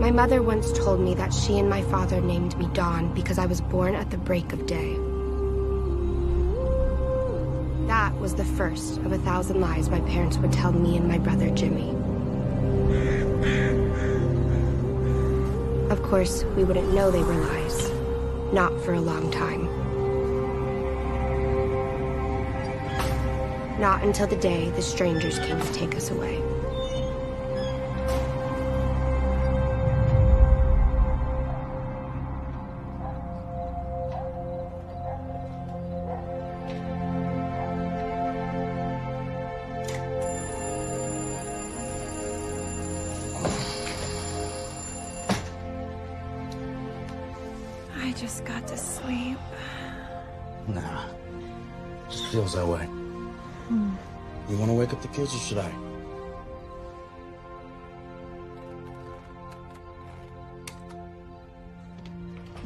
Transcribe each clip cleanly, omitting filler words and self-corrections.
My mother once told me that she and my father named me Dawn because I was born at the break of day. That was the first of 1,000 lies my parents would tell me and my brother Jimmy. Of course, we wouldn't know they were lies. Not for a long time. Not until the day the strangers came to take us away. I just got to sleep. Nah. Just feels that way. You want to wake up the kids or should I?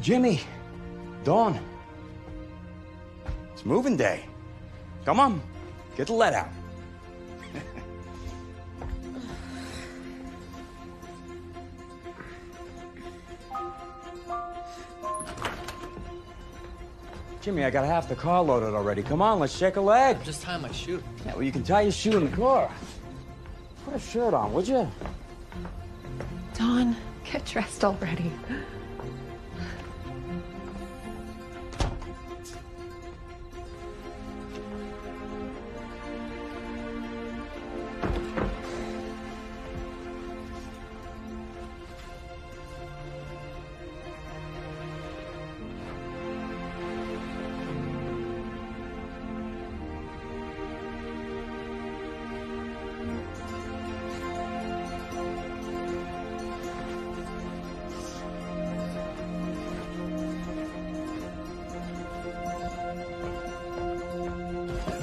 Jimmy! Dawn! It's moving day. Come on, get the lead out. Jimmy, I got half the car loaded already. Come on, let's shake a leg. Just tie my shoe. Yeah, well, you can tie your shoe in the car. Put a shirt on, would you? Dawn, get dressed already.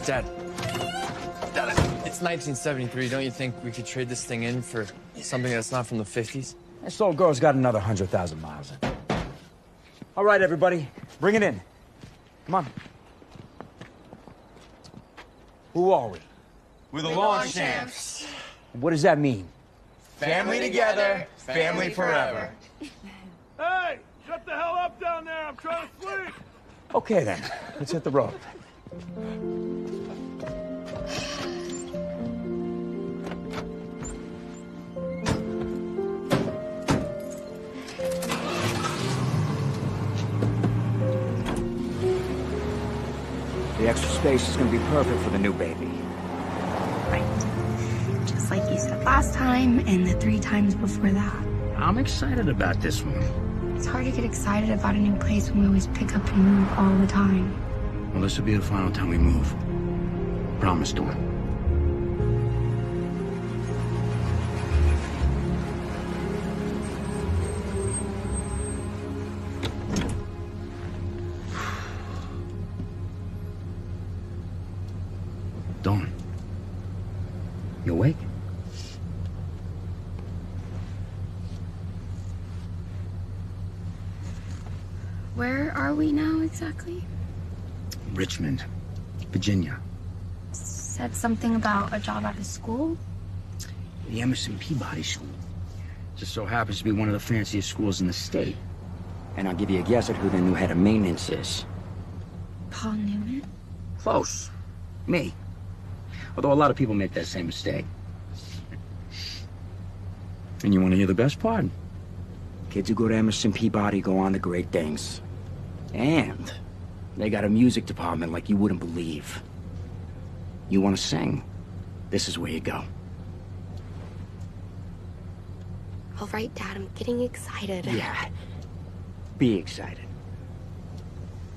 Dad, it's 1973. Don't you think we could trade this thing in for something that's not from the 50s? This old girl's got another 100,000 miles in. All right, everybody, bring it in. Come on. Who are we? We're the Longshanks. What does that mean? Family together, family forever. Hey, shut the hell up down there. I'm trying to sleep. Okay, then. Let's hit the road. The extra space is going to be perfect for the new baby. Right. Just like you said last time, and the 3 times before that. I'm excited about this one. It's hard to get excited about a new place when we always pick up and move all the time. Well, this will be the final time we move. Promise, Dawn. Dawn. You awake? Where are we now exactly? Richmond, Virginia. Said something about a job out of school? The Emerson Peabody School. Just so happens to be one of the fanciest schools in the state. And I'll give you a guess at who the new head of maintenance is. Paul Newman? Close. Me. Although a lot of people make that same mistake. And you want to hear the best part? Kids who go to Emerson Peabody go on to great things. And they got a music department like you wouldn't believe. You want to sing? This is where you go. All right, Dad, I'm getting excited. Yeah. Be excited.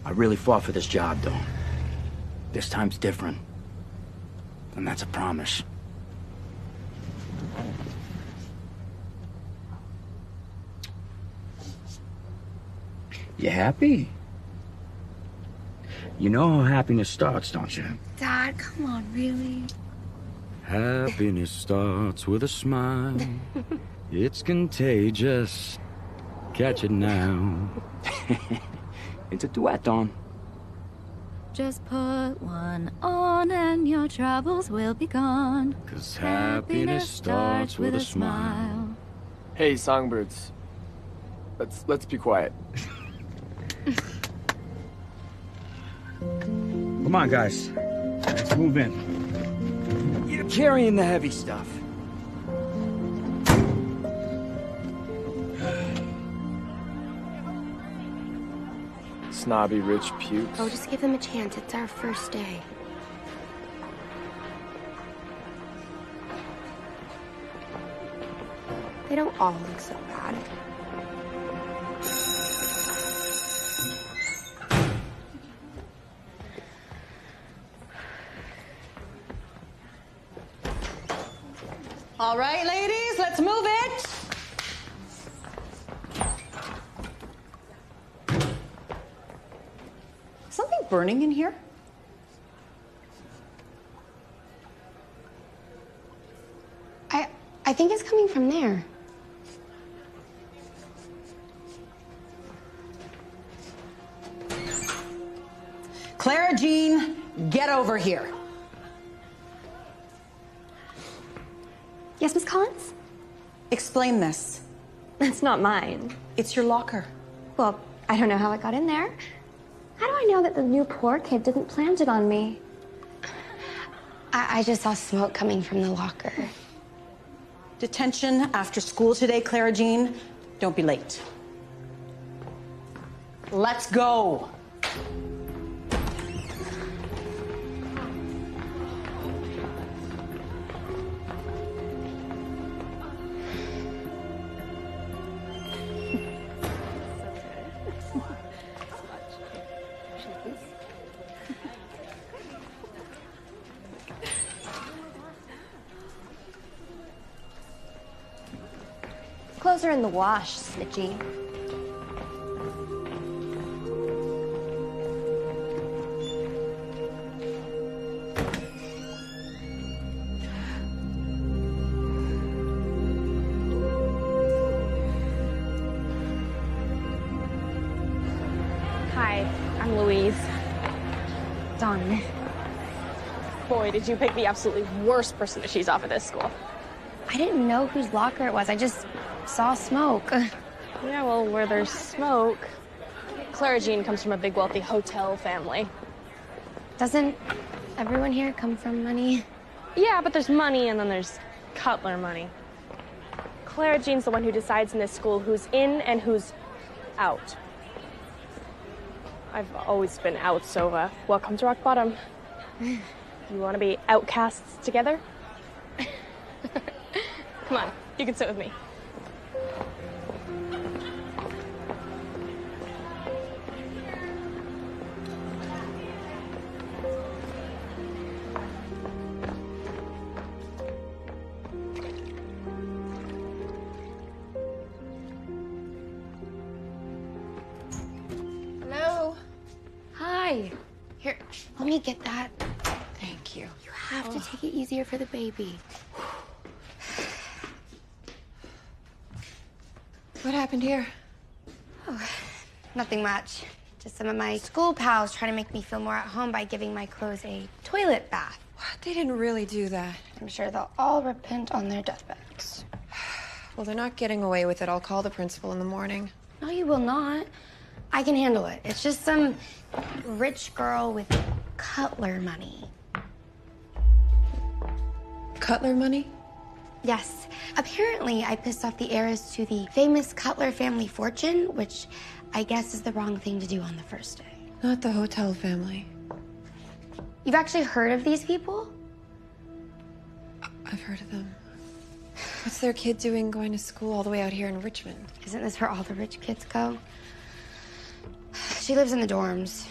I really fought for this job, though. This time's different. And that's a promise. You happy? You know how happiness starts, don't you? Dad, come on, really? Happiness starts with a smile. It's contagious. Catch it now. It's a duet, Dawn. Just put one on and your troubles will be gone. 'Cause happiness starts with a smile. Hey, songbirds. Let's be quiet. Come on, guys. Let's move in. You're carrying the heavy stuff. Snobby rich pukes. Oh, just give them a chance. It's our first day. They don't all look so bad. All right, ladies, let's move it. Something burning in here? I think it's coming from there. Clara Jean, get over here. Yes, Miss Collins? Explain this. It's not mine. It's your locker. Well, I don't know how it got in there. How do I know that the new poor kid didn't plant it on me? I just saw smoke coming from the locker. Detention after school today, Clara Jean. Don't be late. Let's go. Clothes are in the wash, Snitchy. Hi, I'm Louise. Dawn. Boy, did you pick the absolutely worst person to cheese off at this school. I didn't know whose locker it was. I just saw smoke. Yeah, well, where there's smoke. Clara Jean comes from a big, wealthy hotel family. Doesn't everyone here come from money? Yeah, but there's money and then there's Cutler money. Clara Jean's the one who decides in this school who's in and who's out. I've always been out, so welcome to rock bottom. You want to be outcasts together? Come on, you can sit with me. Hello? Hi. Here, let me get that. Thank you. You have to take it easier for the baby. What happened here? Oh, nothing much. Just some of my school pals trying to make me feel more at home by giving my clothes a toilet bath. What? They didn't really do that. I'm sure they'll all repent on their deathbeds. Well, they're not getting away with it. I'll call the principal in the morning. No, you will not. I can handle it. It's just some rich girl with Cutler money. Cutler money? Yes. Apparently, I pissed off the heiress to the famous Cutler family fortune, which I guess is the wrong thing to do on the first day. Not the hotel family. You've actually heard of these people? I've heard of them. What's their kid doing going to school all the way out here in Richmond? Isn't this where all the rich kids go? She lives in the dorms.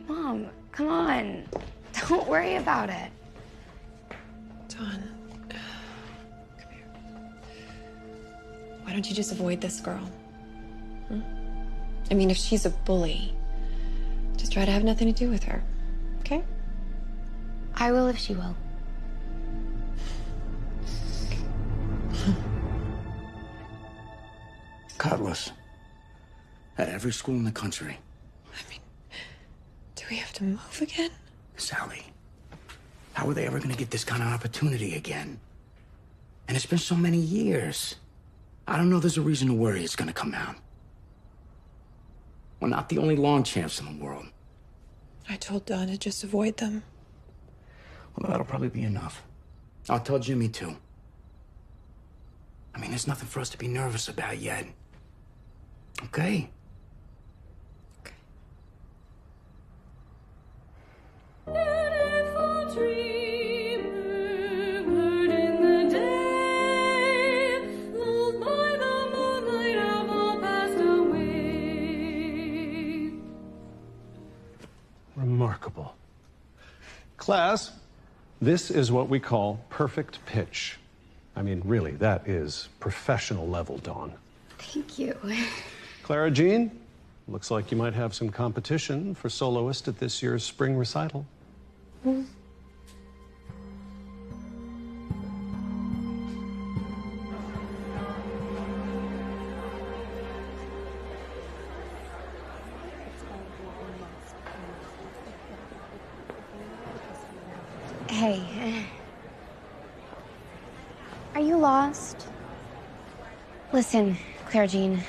Mom, come on. Don't worry about it. Dawn, come here. Why don't you just avoid this girl? I mean, if she's a bully, just try to have nothing to do with her, okay? I will if she will. Cutlass. At every school in the country. I mean, do we have to move again? Sally, how are they ever gonna get this kind of opportunity again? And it's been so many years. I don't know there's a reason to worry it's gonna come out. We're not the only lawn champs in the world. I told Don to just avoid them. Well, that'll probably be enough. I'll tell Jimmy, too. I mean, there's nothing for us to be nervous about yet. Okay? Beautiful dreamer, bird in the day, lulled by the moonlight have all passed away. Remarkable. Class, this is what we call perfect pitch. I mean, really, that is professional level, Dawn. Thank you. Clara Jean, looks like you might have some competition for soloist at this year's spring recital. Hey. Are you lost? Listen, Claire Jean,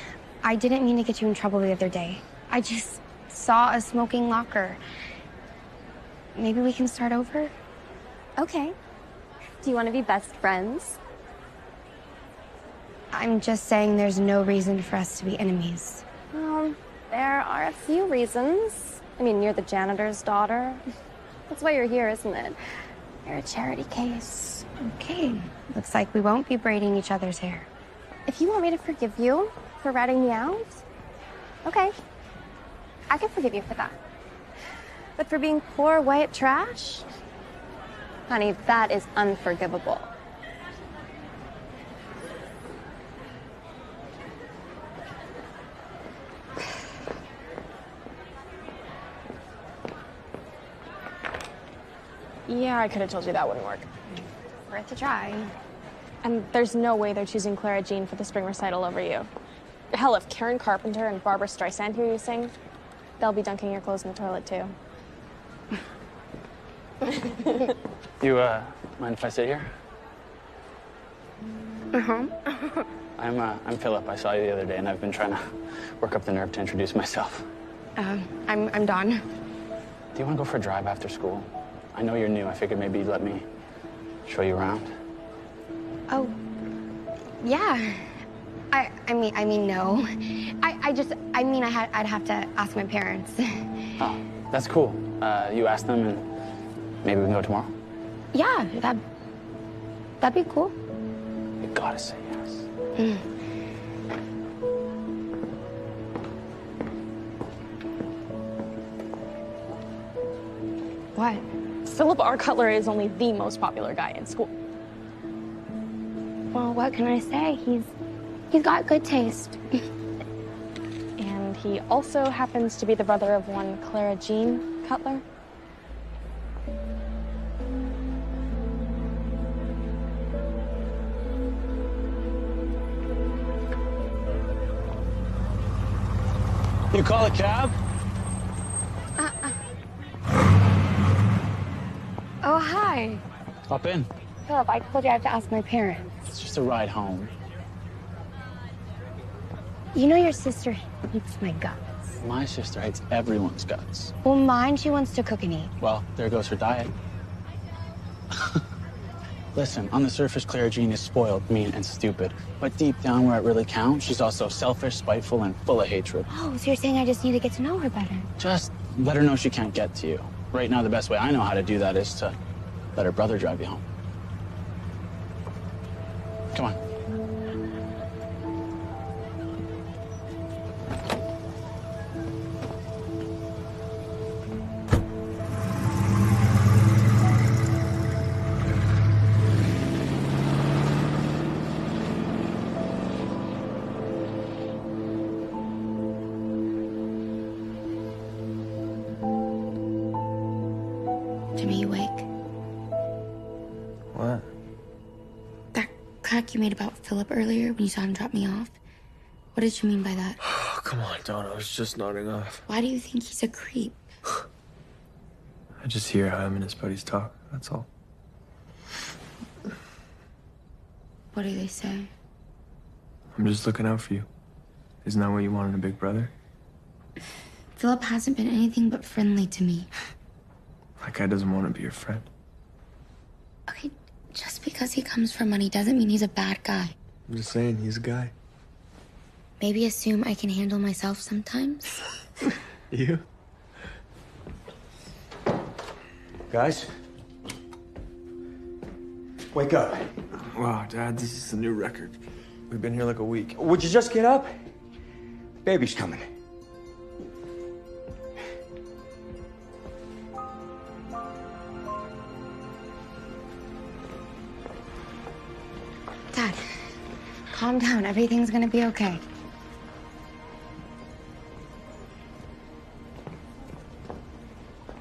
I didn't mean to get you in trouble the other day. I just saw a smoking locker. Maybe we can start over? Okay. Do you want to be best friends? I'm just saying there's no reason for us to be enemies. Well, there are a few reasons. I mean, you're the janitor's daughter. That's why you're here, isn't it? You're a charity case. Okay. Looks like we won't be braiding each other's hair. If you want me to forgive you for ratting me out, okay. I can forgive you for that. But for being poor white trash? Honey, that is unforgivable. Yeah, I could have told you that wouldn't work. Worth a try. And there's no way they're choosing Clara Jean for the spring recital over you. Hell, if Karen Carpenter and Barbara Streisand hear you sing, they'll be dunking your clothes in the toilet, too. You, mind if I sit here? Uh-huh. I'm Philip. I saw you the other day, and I've been trying to work up the nerve to introduce myself. I'm Dawn. Do you want to go for a drive after school? I know you're new. I figured maybe you'd let me show you around. Oh, yeah. I mean, no. I'd have to ask my parents. Oh, that's cool. You ask them, and maybe we can go tomorrow? Yeah, that'd be cool. You gotta say yes. What? Philip R. Cutler is only the most popular guy in school. Well, what can I say? He's got good taste. And he also happens to be the brother of one Clara Jean Cutler. You call a cab? Oh, hi. Hop in. Philip, I told you I have to ask my parents. It's just a ride home. You know your sister hates my guts. My sister hates everyone's guts. Well, mine, she wants to cook and eat. Well, there goes her diet. Listen, on the surface, Clara Jean is spoiled, mean, and stupid. But deep down where it really counts, she's also selfish, spiteful, and full of hatred. Oh, so you're saying I just need to get to know her better? Just let her know she can't get to you. Right now, the best way I know how to do that is to let her brother drive you home. Come on. Jimmy, you awake? What? That crack you made about Philip earlier when you saw him drop me off. What did you mean by that? Oh, come on, Dawn. I was just nodding off. Why do you think he's a creep? I just hear how him and his buddies talk. That's all. What do they say? I'm just looking out for you. Isn't that what you want in a big brother? Philip hasn't been anything but friendly to me. That guy doesn't want to be your friend. Okay, just because he comes for money doesn't mean he's a bad guy. I'm just saying, he's a guy. Maybe assume I can handle myself sometimes. You? Guys? Wake up. Wow, Dad, this is a new record. We've been here like a week. Would you just get up? Baby's coming. Dad, calm down. Everything's gonna be okay.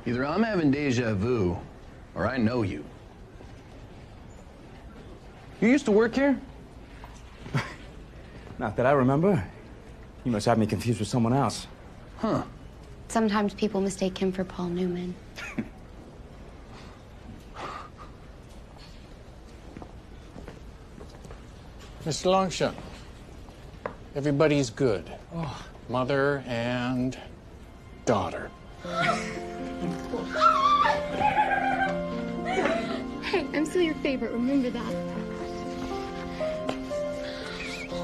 Either I'm having deja vu, or I know you. You used to work here? Not that I remember. You must have me confused with someone else. Huh. Sometimes people mistake him for Paul Newman. Mr. Longshot, everybody's good. Oh, mother and daughter. Hey, I'm still your favorite. Remember that.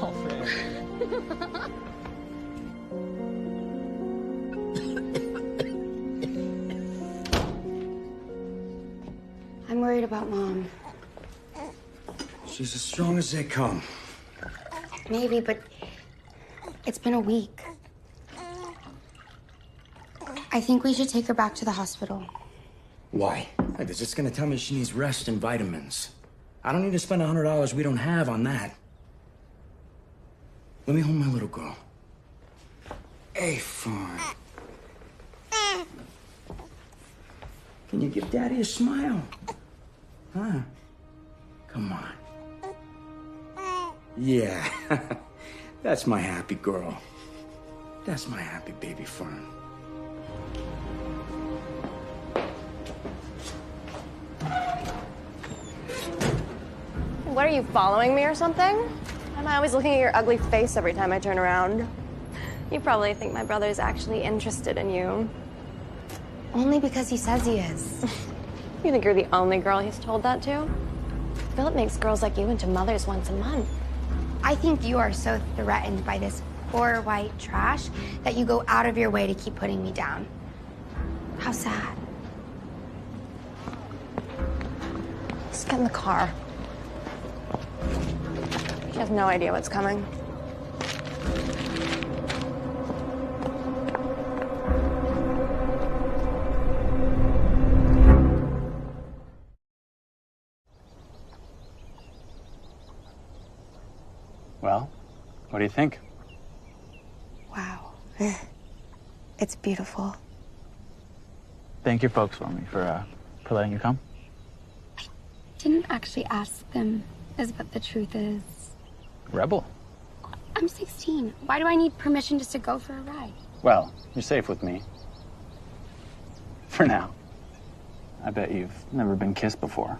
Oh, man. I'm worried about Mom. She's as strong as they come. Maybe, but it's been a week. I think we should take her back to the hospital. Why? They're just gonna tell me she needs rest and vitamins. I don't need to spend $100 we don't have on that. Let me hold my little girl. Hey, Fawn. Can you give Daddy a smile? Huh? Come on. Yeah. That's my happy girl. That's my happy baby Fern. What, are you following me or something? Am I always looking at your ugly face every time I turn around? You probably think my brother's actually interested in you. Only because he says he is. You think you're the only girl he's told that to? Philip makes girls like you into mothers once a month. I think you are so threatened by this poor white trash that you go out of your way to keep putting me down. How sad. Just get in the car. She has no idea what's coming. Well, what do you think? Wow. It's beautiful. Thank your folks for me for letting you come. Didn't actually ask them, is what the truth is. Rebel. I'm 16. Why do I need permission just to go for a ride? Well, you're safe with me. For now. I bet you've never been kissed before.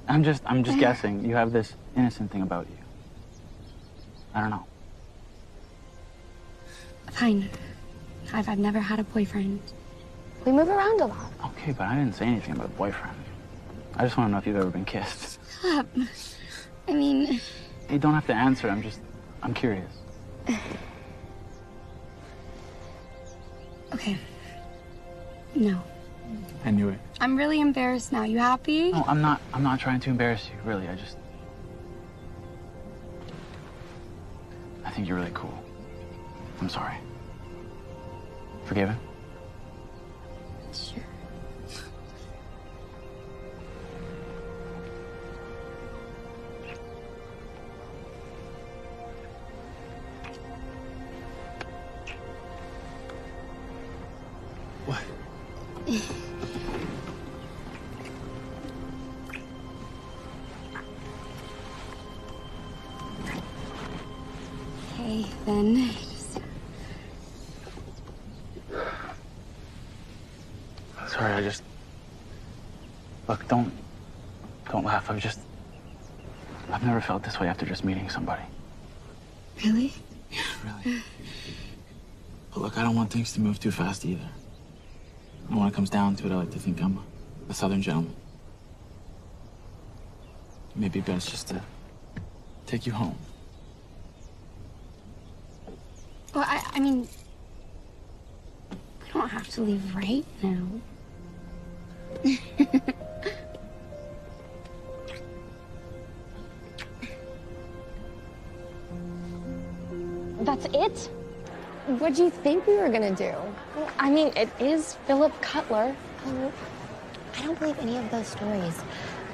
I'm just guessing. You have this innocent thing about you. I don't know. Fine. I've never had a boyfriend. We move around a lot. Okay, but I didn't say anything about boyfriend. I just want to know if you've ever been kissed. Stop. I mean... You don't have to answer. I'm curious. Okay. No. I knew it. I'm really embarrassed now. You happy? No, I'm not trying to embarrass you, really. I think you're really cool. I'm sorry. Forgiven? Sure. What? Hey, Vann. Sorry, look, don't laugh. I've never felt this way after just meeting somebody. Really? Yeah, really. But look, I don't want things to move too fast either. And when it comes down to it, I like to think I'm a Southern gentleman. Maybe best just to take you home. Well, I mean, we don't have to leave right now. That's it? What'd you think we were gonna do? Well, I mean, it is Philip Cutler. Oh, I don't believe any of those stories.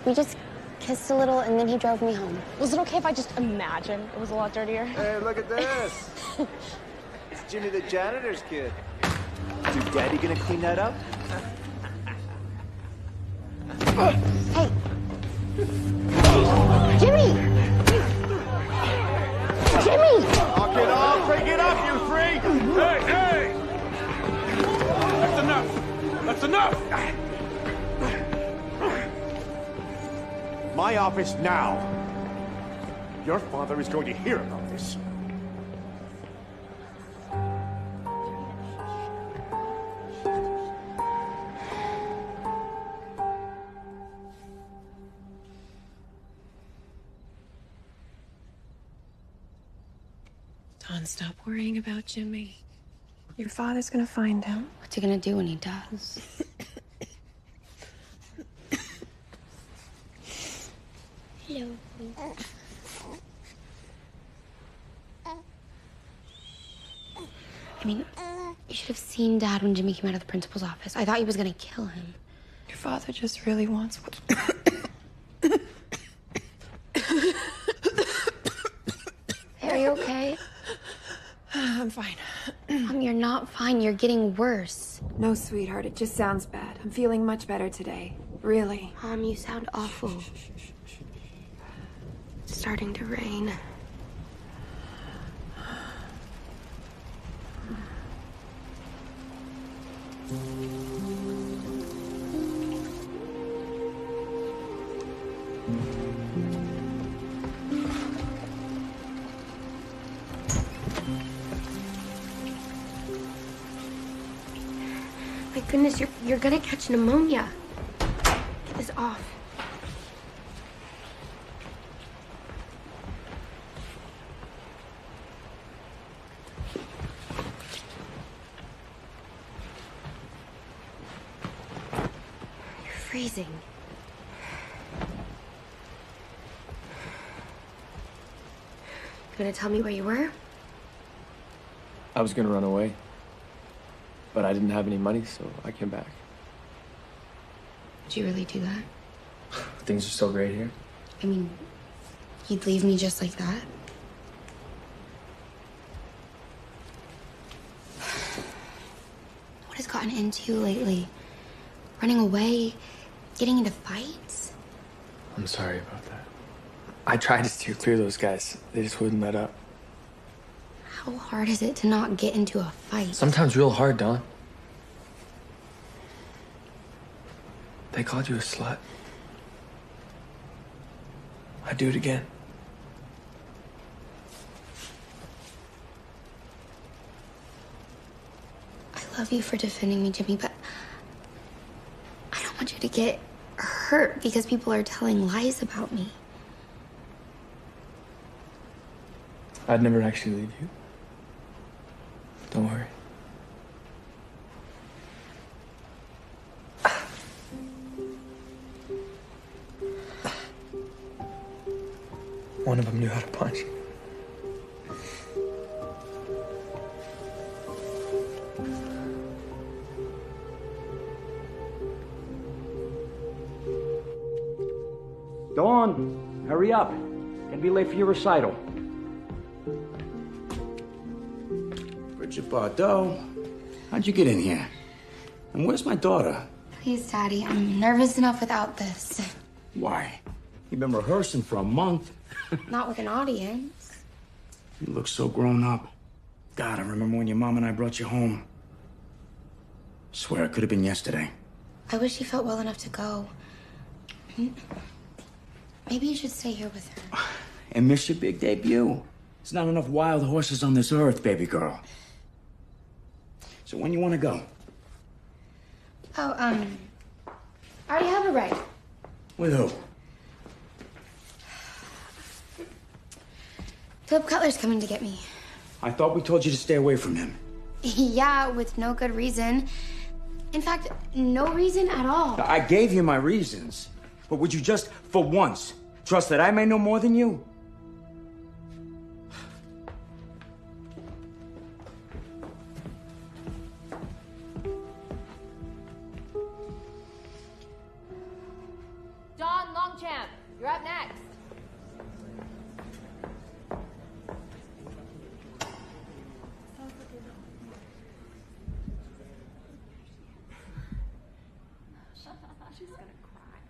We just kissed a little and then he drove me home. Was it okay if I just imagine it was a lot dirtier? Hey, look at this. It's Jimmy the janitor's kid. Is your daddy gonna clean that up? Hey! Jimmy! Jimmy! Knock it off! Break it up, you freak! Hey, hey! That's enough! That's enough! My office now. Your father is going to hear about this. Don, stop worrying about Jimmy. Your father's gonna find him. What's he gonna do when he does? Hello. I mean, you should have seen Dad when Jimmy came out of the principal's office. I thought he was gonna kill him. Your father just really wants what... Hey, are you okay? I'm fine. You're not fine. You're getting worse. No, sweetheart, it just sounds bad. I'm feeling much better today. Really. Mom, you sound awful. It's starting to rain. My goodness, you're gonna catch pneumonia. Get this off. You're freezing. You gonna tell me where you were? I was gonna run away. But I didn't have any money, so I came back. Did you really do that? Things are so great here. I mean, you'd leave me just like that? What has gotten into you lately? Running away? Getting into fights? I'm sorry about that. I tried to steer clear of those guys. They just wouldn't let up. How hard is it to not get into a fight? Sometimes real hard, Dawn. They called you a slut. I'd do it again. I love you for defending me, Jimmy, but I don't want you to get hurt because people are telling lies about me. I'd never actually leave you. Don't worry. One of them knew how to punch. Dawn, hurry up. Gonna be late for your recital. Bridget Bardot, how'd you get in here? And where's my daughter? Please, Daddy, I'm nervous enough without this. Why? You've been rehearsing for a month. Not with an audience. You look so grown up. God, I remember when your mom and I brought you home. Swear it could have been yesterday. I wish you felt well enough to go. Maybe you should stay here with her. And miss your big debut. There's not enough wild horses on this earth, baby girl. So when you want to go? Oh, I already have a ride. With who? Philip Cutler's coming to get me. I thought we told you to stay away from him. Yeah, with no good reason. In fact, no reason at all. I gave you my reasons. But would you just, for once, trust that I may know more than you? Don Longchamp, you're up next. She's gonna cry.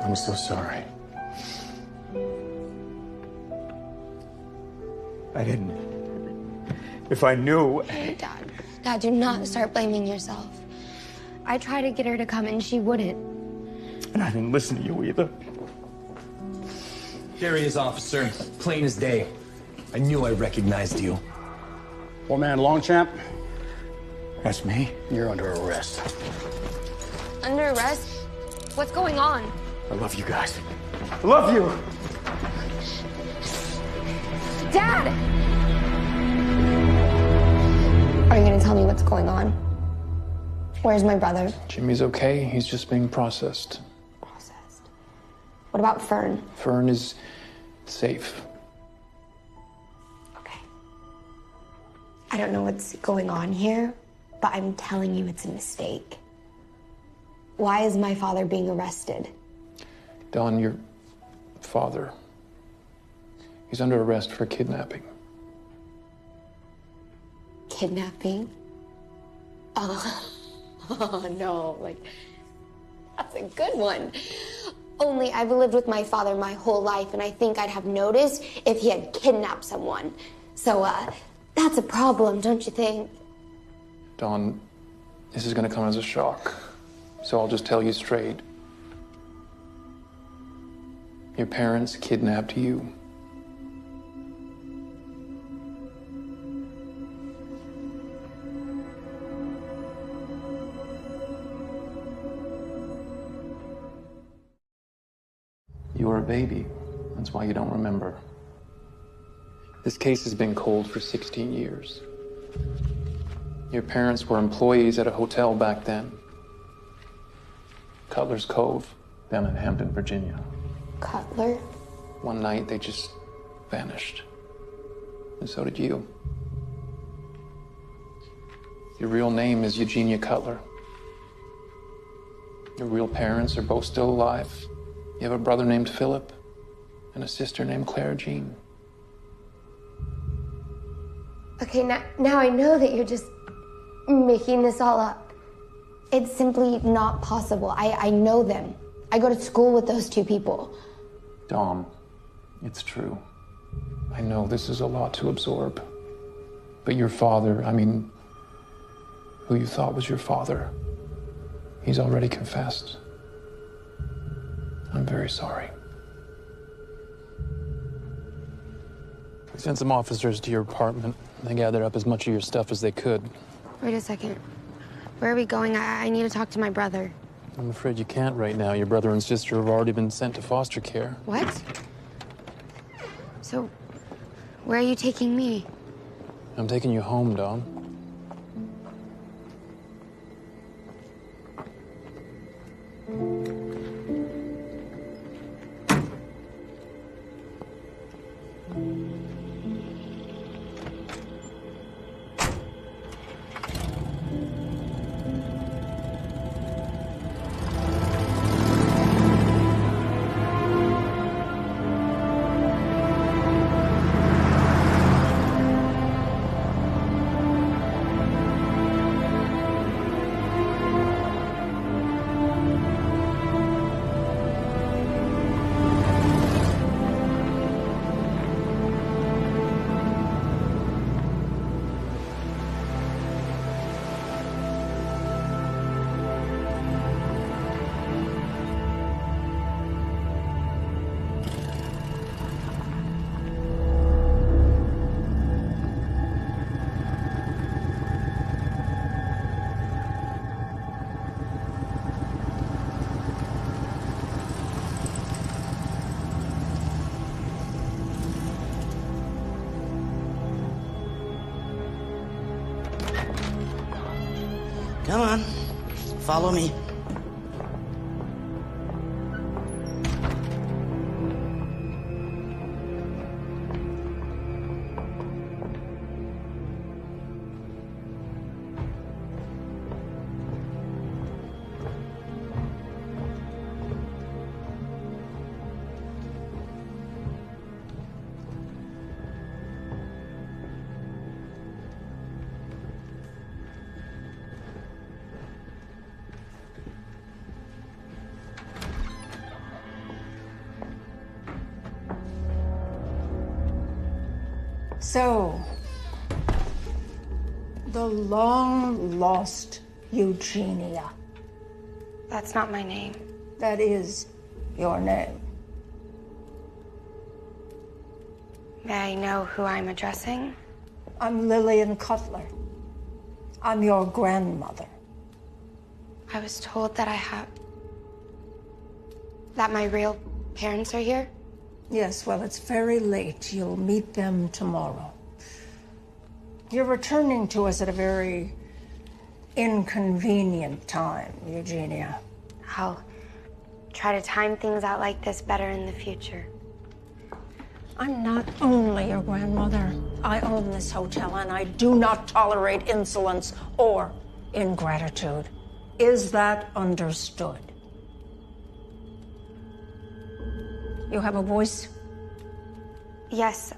I'm so sorry. I didn't. If I knew... Hey, Dad. Dad, do not start blaming yourself. I tried to get her to come and she wouldn't. And I didn't listen to you either. There he is, officer. Plain as day. I knew I recognized you. Poor man Longchamp, That's me. you're under arrest. Under arrest? What's going on? I love you guys. I love you! Dad! Are you gonna tell me what's going on? Where's my brother? Jimmy's okay. He's just being processed. What about Fern? Fern is safe. I don't know what's going on here, but I'm telling you it's a mistake. Why is my father being arrested? Don, your father. He's under arrest for kidnapping. Kidnapping? Oh no, like, that's a good one. Only I've lived with my father my whole life, and I think I'd have noticed if he had kidnapped someone. So, that's a problem, don't you think? Don, this is gonna come as a shock. So I'll just tell you straight. Your parents kidnapped you. You were a baby. That's why you don't remember. This case has been cold for 16 years. Your parents were employees at a hotel back then. Cutler's Cove, down in Hampton, Virginia. Cutler? One night, they just vanished. And so did you. Your real name is Eugenia Cutler. Your real parents are both still alive. You have a brother named Philip and a sister named Clara Jean. Okay, now I know that you're just making this all up. It's simply not possible. I know them. I go to school with those two people. Dawn, it's true. I know this is a lot to absorb. But your father, who you thought was your father, he's already confessed. I'm very sorry. We sent some officers to your apartment. They gathered up as much of your stuff as they could. Wait a second. Where are we going? I need to talk to my brother. I'm afraid you can't right now. Your brother and sister have already been sent to foster care. What? So, where are you taking me? I'm taking you home, Dawn. Come on, follow me. So, the long-lost Eugenia. That's not my name. That is your name. May I know who I'm addressing? I'm Lillian Cutler. I'm your grandmother. I was told that that my real parents are here? Yes, well, it's very late. You'll meet them tomorrow. You're returning to us at a very inconvenient time, Eugenia. I'll try to time things out like this better in the future. I'm not only your grandmother. I own this hotel, and I do not tolerate insolence or ingratitude. Is that understood? You have a voice? Yes.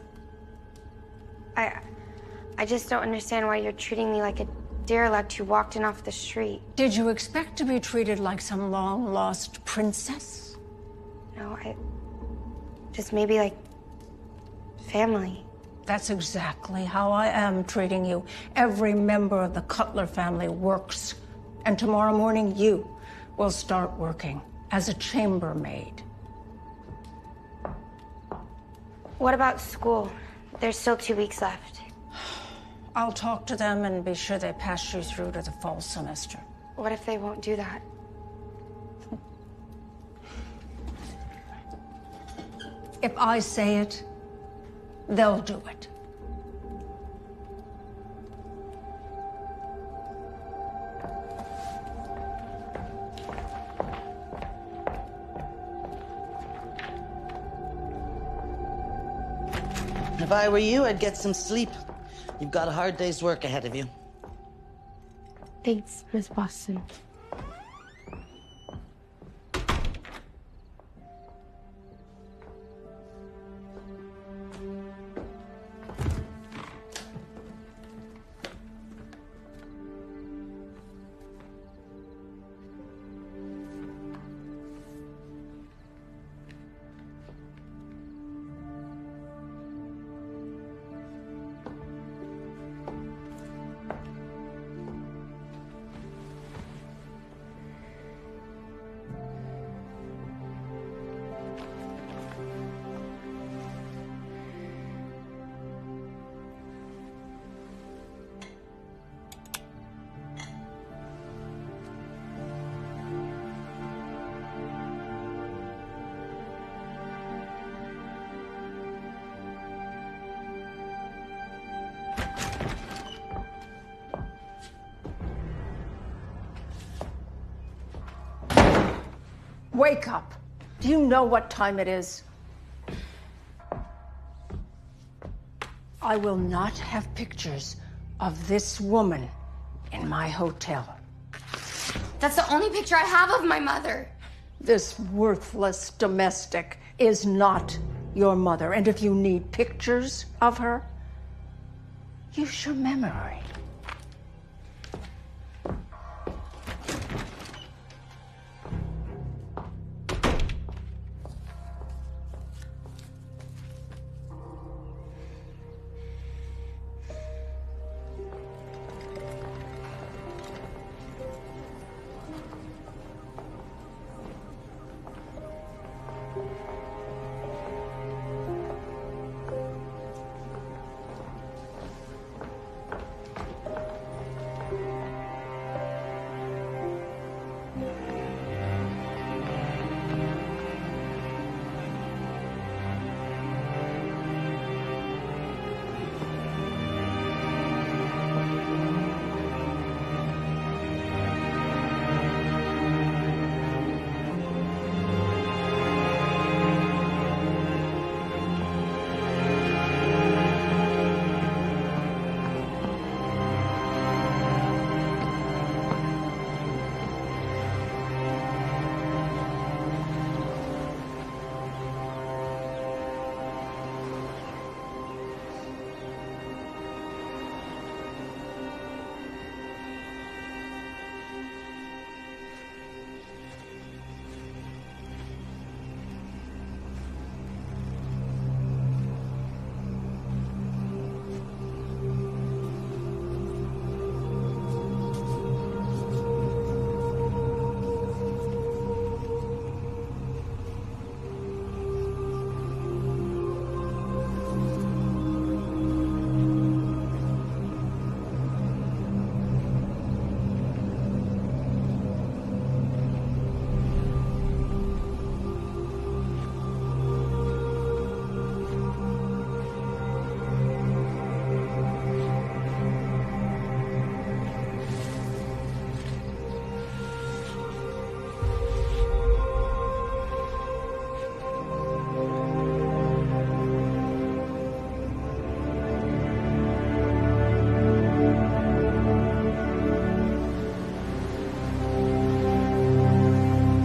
I just don't understand why you're treating me like a derelict who walked in off the street. Did you expect to be treated like some long-lost princess? No, just maybe like family. That's exactly how I am treating you. Every member of the Cutler family works. And tomorrow morning, you will start working as a chambermaid. What about school? There's still 2 weeks left. I'll talk to them and be sure they pass you through to the fall semester. What if they won't do that? If I say it, they'll do it. If I were you, I'd get some sleep. You've got a hard day's work ahead of you. Thanks, Miss Boston. Wake up. Do you know what time it is? I will not have pictures of this woman in my hotel. That's the only picture I have of my mother. This worthless domestic is not your mother, and if you need pictures of her, use your memory.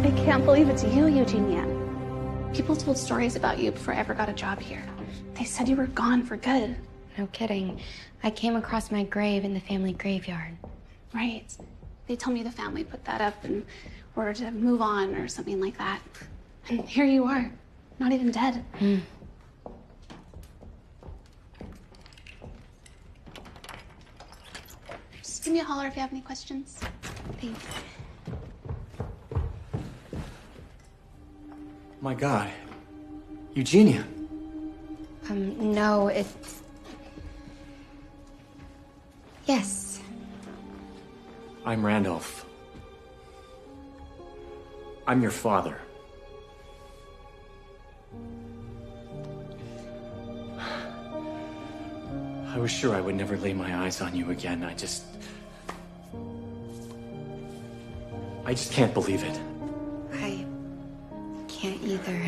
I can't believe it's you, Eugenia. People told stories about you before I ever got a job here. They said you were gone for good. No kidding. I came across my grave in the family graveyard. Right. They told me the family put that up in order to move on or something like that. And here you are, not even dead. Just give me a holler if you have any questions. Thanks. My God. Eugenia. No, it's... Yes. I'm Randolph. I'm your father. I was sure I would never lay my eyes on you again. I just can't believe it. I can't either.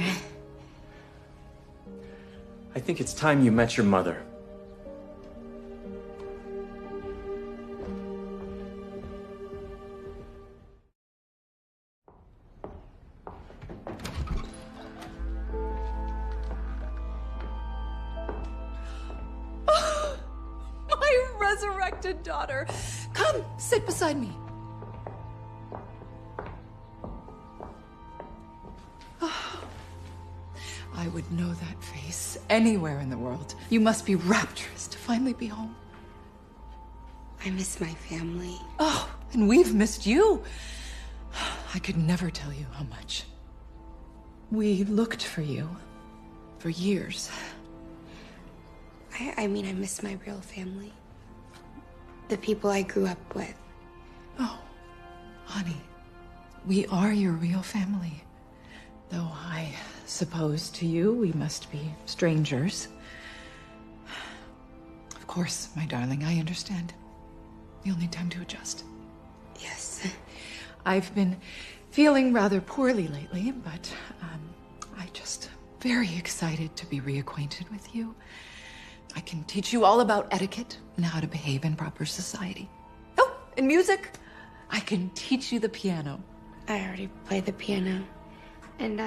I think it's time you met your mother. My resurrected daughter. Come, sit beside me. I would know that face anywhere in the world. You must be rapturous to finally be home. I miss my family. Oh, and we've missed you. I could never tell you how much. We looked for you for years. I mean, I miss my real family. The people I grew up with. Oh, honey, we are your real family. Though I suppose to you we must be strangers. Of course, my darling, I understand. You'll need time to adjust. Yes. I've been feeling rather poorly lately, but I'm just very excited to be reacquainted with you. I can teach you all about etiquette and how to behave in proper society. Oh, and music. I can teach you the piano. I already play the piano. And,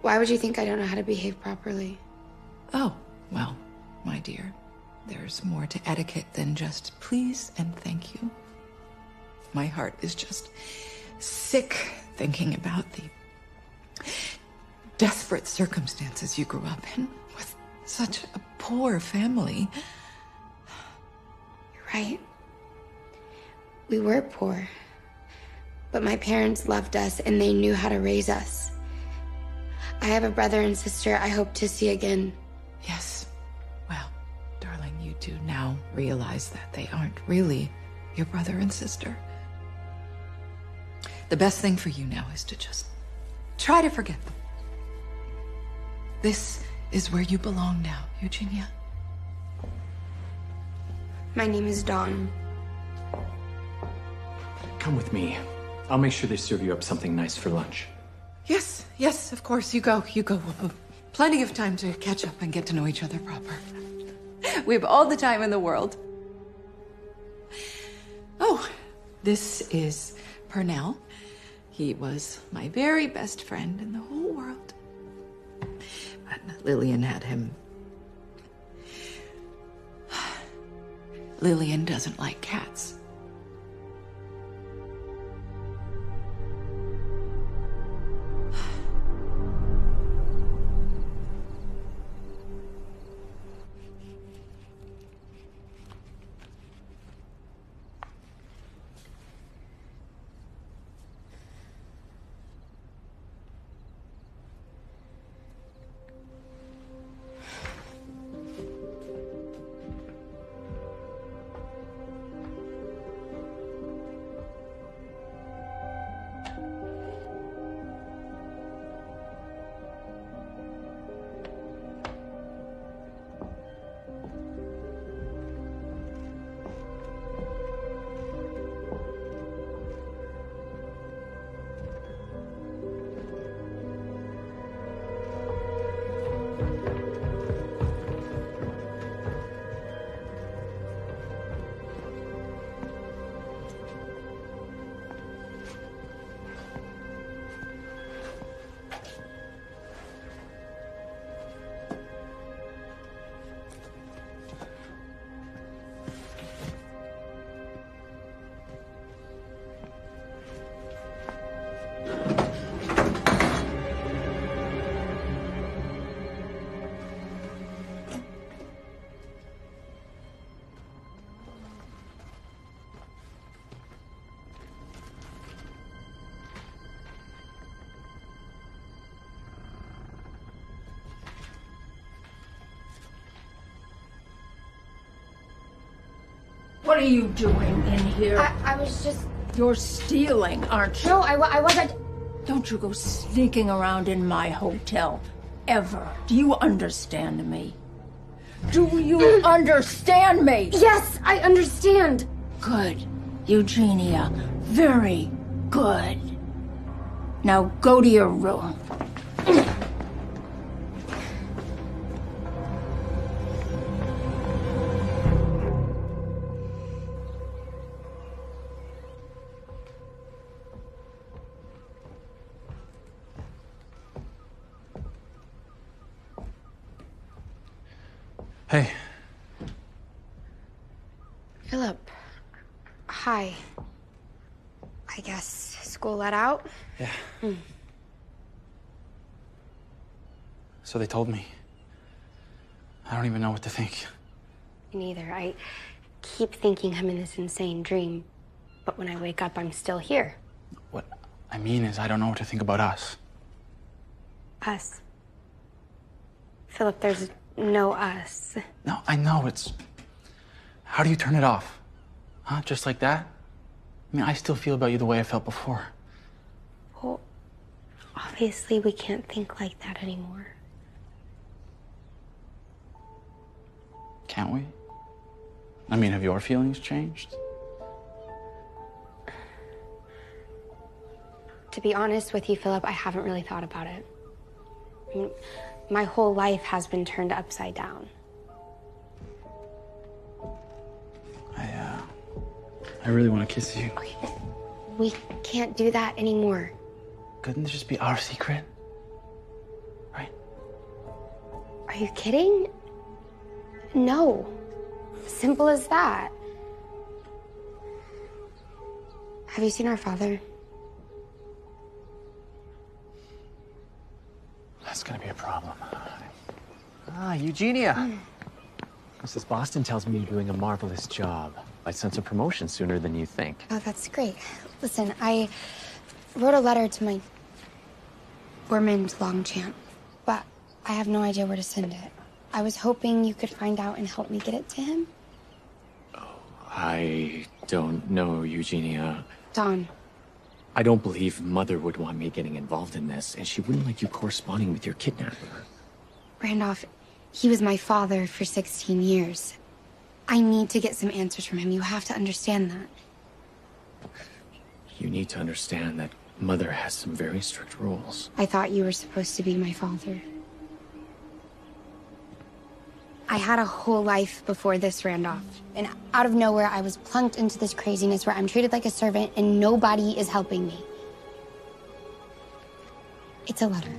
why would you think I don't know how to behave properly? Oh, well, my dear, there's more to etiquette than just please and thank you. My heart is just sick thinking about the desperate circumstances you grew up in with such a poor family. You're right. We were poor. But my parents loved us and they knew how to raise us. I have a brother and sister I hope to see again. Yes. Well, darling, you do now realize that they aren't really your brother and sister. The best thing for you now is to just try to forget them. This is where you belong now, Eugenia. My name is Dawn. Come with me. I'll make sure they serve you up something nice for lunch. Yes, yes, of course. You go. Plenty of time to catch up and get to know each other proper. We have all the time in the world. Oh, this is Purnell. He was my very best friend in the whole world. But Lillian had him. Lillian doesn't like cats. What are you doing in here? I was just... You're stealing, aren't you? No, I wasn't. Don't you go sneaking around in my hotel, ever. Do you understand me? Do you understand me? Yes, I understand. Good, Eugenia. Very good. Now go to your room. Hey. Philip. Hi. I guess school let out? Yeah. Hmm. So they told me. I don't even know what to think. Me neither. I keep thinking I'm in this insane dream, but when I wake up, I'm still here. What I mean is, I don't know what to think about us. Us. Philip, there's no us. No, I know, it's... How do you turn it off? Huh? Just like that? I mean, I still feel about you the way I felt before. Well, obviously we can't think like that anymore. Can't we? I mean, have your feelings changed? To be honest with you, Philip, I haven't really thought about it. I mean, my whole life has been turned upside down. I really want to kiss you. Okay. We can't do that anymore. Couldn't this just be our secret? Are you kidding? No. Simple as that. Have you seen our father? That's gonna be a problem. Ah, Eugenia. Mrs. Boston tells me you're doing a marvelous job. I sense a promotion sooner than you think. Oh, that's great. Listen, I wrote a letter to my Ormond Longchamp, but I have no idea where to send it. I was hoping you could find out and help me get it to him. I don't know, Eugenia. Dawn. I don't believe Mother would want me getting involved in this, and she wouldn't like you corresponding with your kidnapper. Randolph, he was my father for 16 years. I need to get some answers from him. You have to understand that. You need to understand that Mother has some very strict rules. I thought you were supposed to be my father. I had a whole life before this, Randolph. And out of nowhere, I was plunked into this craziness where I'm treated like a servant and nobody is helping me. It's a letter.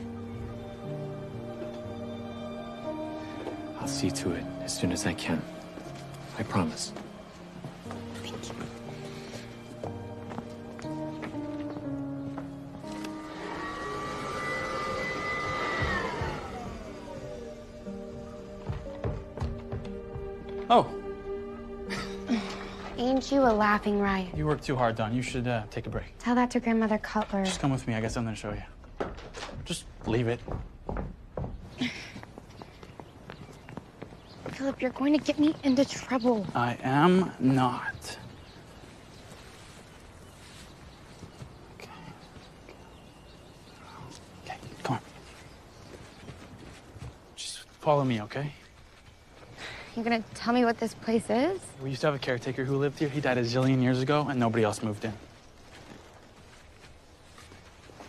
I'll see to it as soon as I can. I promise. Thank you. Oh. Ain't you a laughing riot? You worked too hard, Don. You should take a break. Tell that to Grandmother Cutler. Just come with me. I got something to show you. Just leave it. Philip, you're going to get me into trouble. I am not. Okay. Okay, come on. Just follow me, okay? You're gonna tell me what this place is? We used to have a caretaker who lived here. He died a zillion years ago, and nobody else moved in.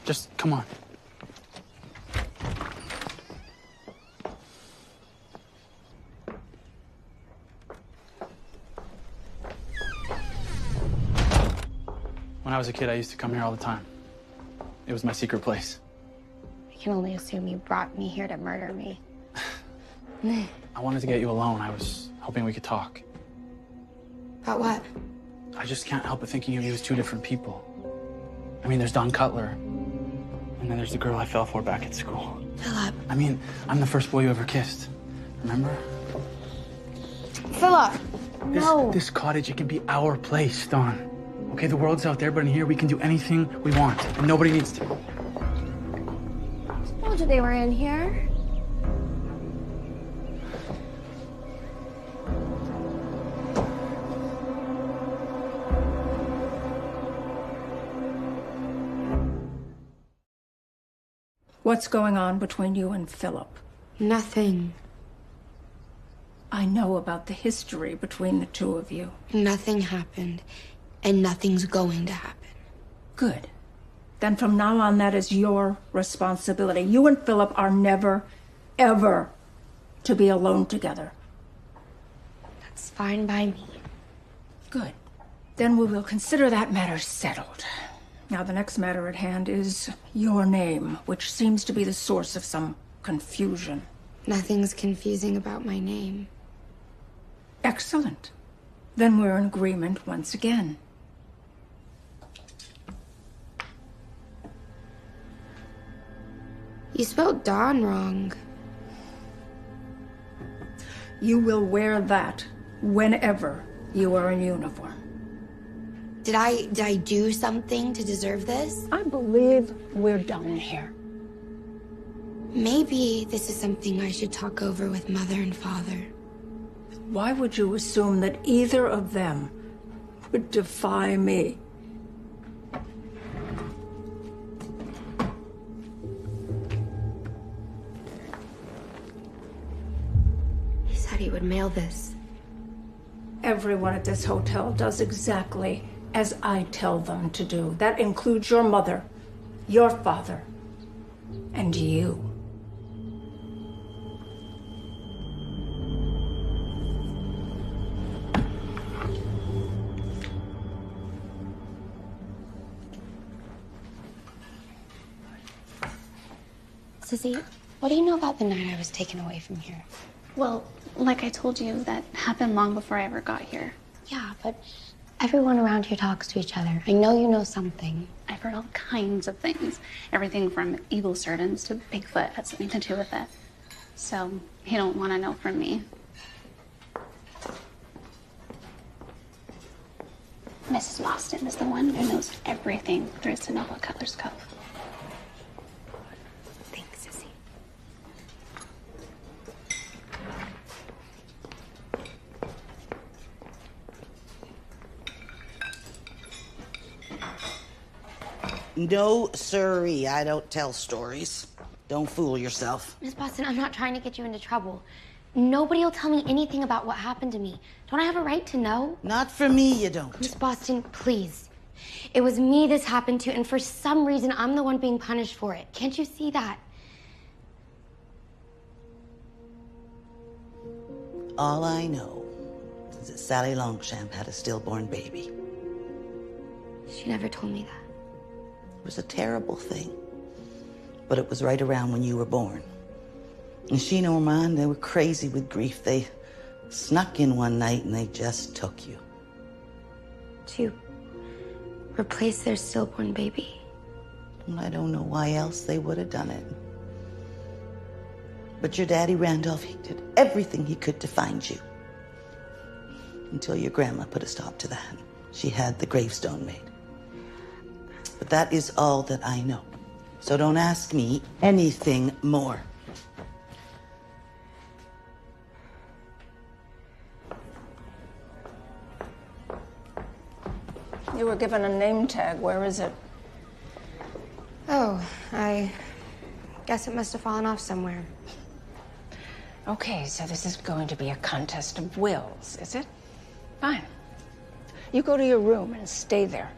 Just come on. When I was a kid, I used to come here all the time. It was my secret place. I can only assume you brought me here to murder me. I wanted to get you alone. I was hoping we could talk. About what? I just can't help but thinking of you as two different people. I mean, there's Don Cutler, and then there's the girl I fell for back at school. Philip. I mean, I'm the first boy you ever kissed. Remember? Philip! No! This cottage, it can be our place, Don. Okay, the world's out there, but in here we can do anything we want, and nobody needs to. I told you they were in here. What's going on between you and Philip? Nothing. I know about the history between the two of you. Nothing happened, and nothing's going to happen. Good. Then from now on, that is your responsibility. You and Philip are never, ever to be alone together. That's fine by me. Good. Then we will consider that matter settled. Now, the next matter at hand is your name, which seems to be the source of some confusion. Nothing's confusing about my name. Excellent. Then we're in agreement once again. You spelled Dawn wrong. You will wear that whenever you are in uniform. Did I do something to deserve this? I believe we're done here. Maybe this is something I should talk over with Mother and Father. Why would you assume that either of them would defy me? He said he would mail this. Everyone at this hotel does exactly as I tell them to do. That includes your mother, your father, and you. Sissy, what do you know about the night I was taken away from here? Well, like I told you, that happened long before I ever got here. Yeah, but everyone around here talks to each other. I know you know something. I've heard all kinds of things. Everything from evil servants to Bigfoot had something to do with it. So, you don't want to know from me. Mrs. Boston is the one who knows everything there is to know about Cutler's Cove. Thanks, Sissy. No, sirree, I don't tell stories. Don't fool yourself. Miss Boston, I'm not trying to get you into trouble. Nobody will tell me anything about what happened to me. Don't I have a right to know? Not for me, you don't. Miss Boston, please. It was me this happened to, and for some reason, I'm the one being punished for it. Can't you see that? All I know is that Sally Longchamp had a stillborn baby. She never told me that. It was a terrible thing. But it was right around when you were born. And she and Ormond, they were crazy with grief. They snuck in one night and they just took you. To replace their stillborn baby. Well, I don't know why else they would have done it. But your daddy, Randolph, he did everything he could to find you. Until your grandma put a stop to that. She had the gravestone made. But that is all that I know. So don't ask me anything more. You were given a name tag. Where is it? Oh, I guess it must have fallen off somewhere. Okay, so this is going to be a contest of wills, is it? Fine. You go to your room and stay there.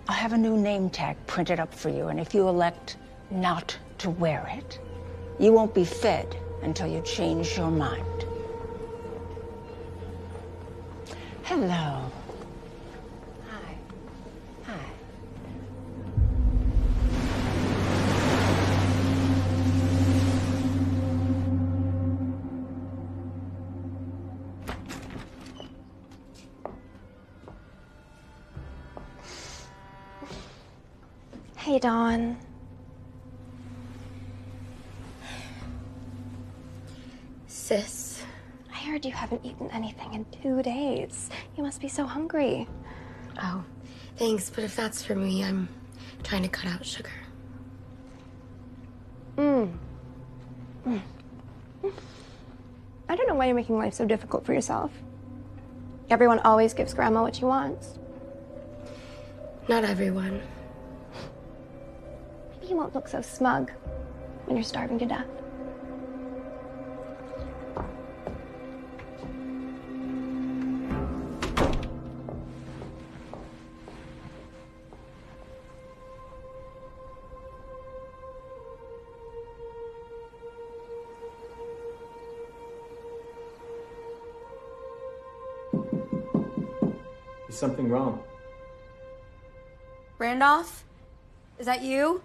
I'll have a new name tag printed up for you, and if you elect not to wear it, you won't be fed until you change your mind. Hello. Hi. Hi. Hey, Dawn. Sis. I heard you haven't eaten anything in 2 days. You must be so hungry. Oh, thanks, but if that's for me, I'm trying to cut out sugar. I don't know why you're making life so difficult for yourself. Everyone always gives Grandma what she wants. Not everyone. Maybe you won't look so smug when you're starving to death. Is something wrong? Randolph? Is that you?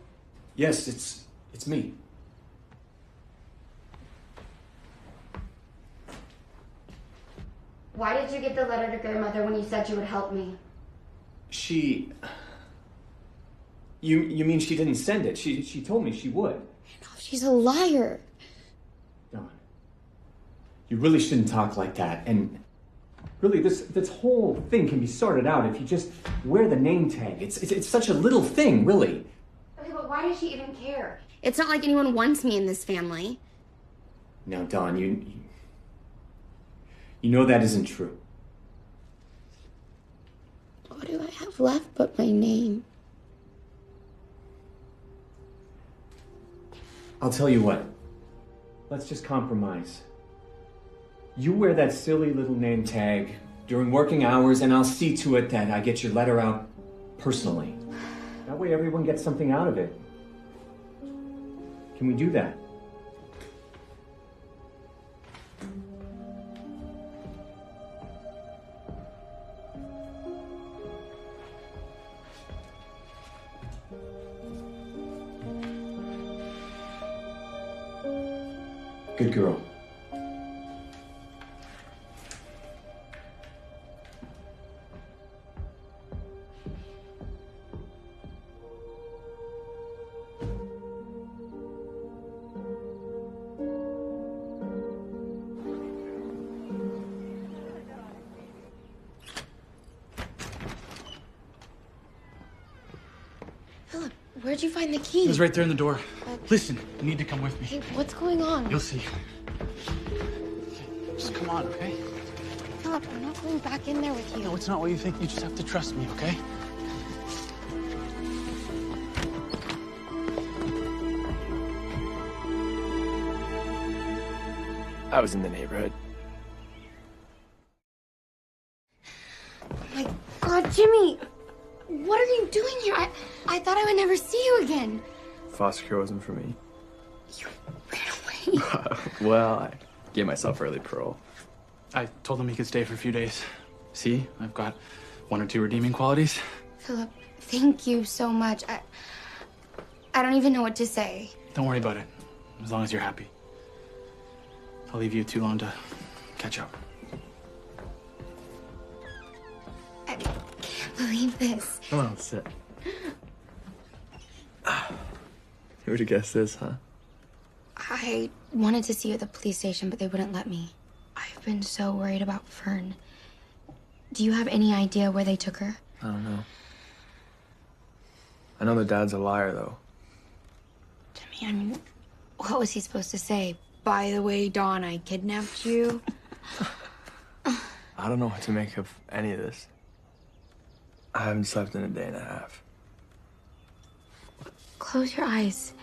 Yes, it's me. Why did you get the letter to grandmother when you said you would help me? You mean she didn't send it? She told me she would. She's a liar. Dawn, you really shouldn't talk like that. And really, this whole thing can be sorted out if you just wear the name tag. It's such a little thing, really. Okay, but why does she even care? It's not like anyone wants me in this family. Now, Dawn, you know that isn't true. What do I have left but my name? I'll tell you what. Let's just compromise. You wear that silly little name tag during working hours, and I'll see to it that I get your letter out personally. That way everyone gets something out of it. Can we do that? Good girl. Philip, where'd you find the key? It was right there in the door. Listen, you need to come with me. Hey, what's going on? You'll see. Just come on, okay? Philip, I'm not going back in there with you. No, it's not what you think. You just have to trust me, okay? I was in the neighborhood. Oh my God, Jimmy! What are you doing here? I thought I would never see you again. Foster care wasn't for me. You ran away. Well, I gave myself early parole. I told him he could stay for a few days. See, I've got 1 or 2 redeeming qualities. Philip, thank you so much. I don't even know what to say. Don't worry about it, as long as you're happy. I'll leave you too long to catch up. I can't believe this. Come on, sit. Who would have guessed this, huh? I wanted to see you at the police station, but they wouldn't let me. I've been so worried about Fern. Do you have any idea where they took her? I don't know. I know the dad's a liar, though. Jimmy, I mean, what was he supposed to say? By the way, Dawn, I kidnapped you. I don't know what to make of any of this. I haven't slept in a day and a half. Close your eyes.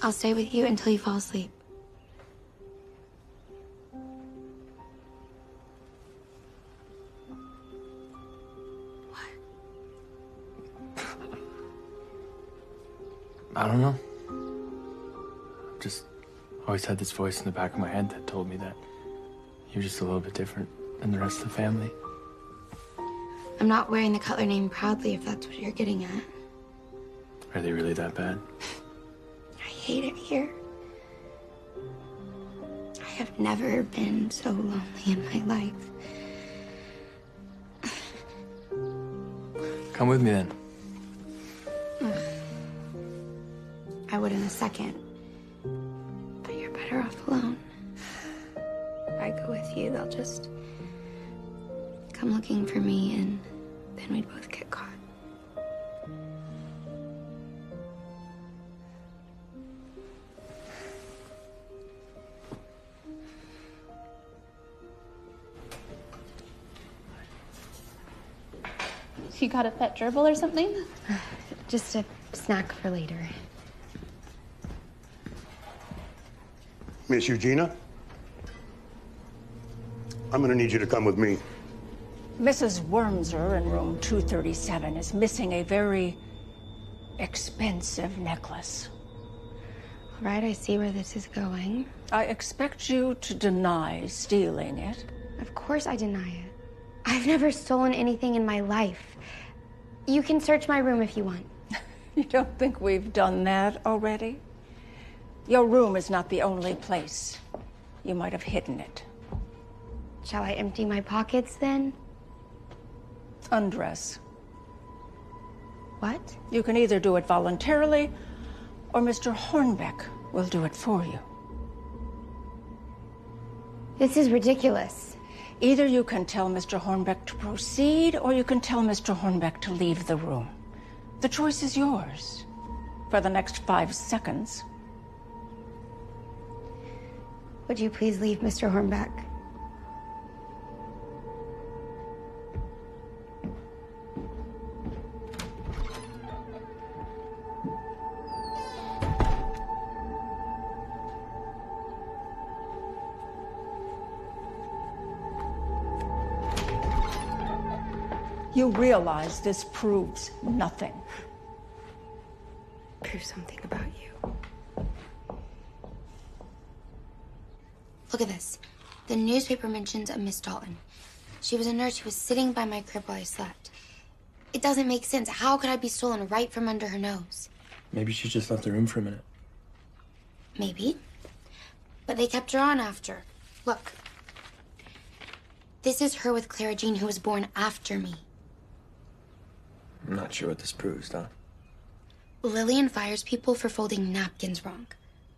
I'll stay with you until you fall asleep. I don't know. Just always had this voice in the back of my head that told me that you're just a little bit different than the rest of the family. I'm not wearing the Cutler name proudly, if that's what you're getting at. Are they really that bad? I hate it here. I have never been so lonely in my life. Come with me then. I would in a second. But you're better off alone. If I go with you, they'll just come looking for me, and then we'd both get caught. You got a pet gerbil or something? Just a snack for later. Miss Eugenia, I'm gonna need you to come with me. Mrs. Wormser in room 237 is missing a very expensive necklace. All right, I see where this is going. I expect you to deny stealing it. Of course I deny it. I've never stolen anything in my life. You can search my room if you want. You don't think we've done that already? Your room is not the only place you might have hidden it. Shall I empty my pockets then? Undress. What? You can either do it voluntarily, or Mr. Hornbeck will do it for you. This is ridiculous. Either you can tell Mr. Hornbeck to proceed, or you can tell Mr. Hornbeck to leave the room. The choice is yours for the next 5 seconds. Would you please leave Mr. Hornbeck? You realize this proves nothing. Prove something about you. Look at this. The newspaper mentions a Miss Dalton. She was a nurse who was sitting by my crib while I slept. It doesn't make sense. How could I be stolen right from under her nose? Maybe she just left the room for a minute. Maybe. But they kept her on after. Look. This is her with Clara Jean, who was born after me. I'm not sure what this proves, Don. Lillian fires people for folding napkins wrong.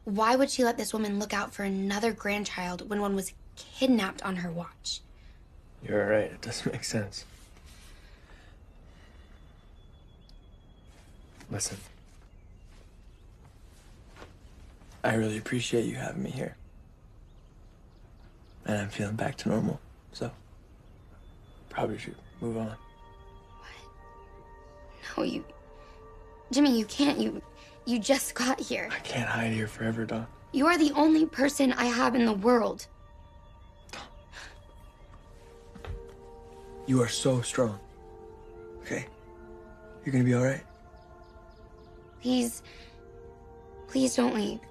Why would she let this woman look out for another grandchild when one was kidnapped on her watch? You're right. It doesn't make sense. Listen. I really appreciate you having me here. And I'm feeling back to normal, so probably should move on. No, Jimmy, you can't. You just got here. I can't hide here forever, Don. You are the only person I have in the world. You are so strong. Okay? You're gonna be all right. Please don't leave.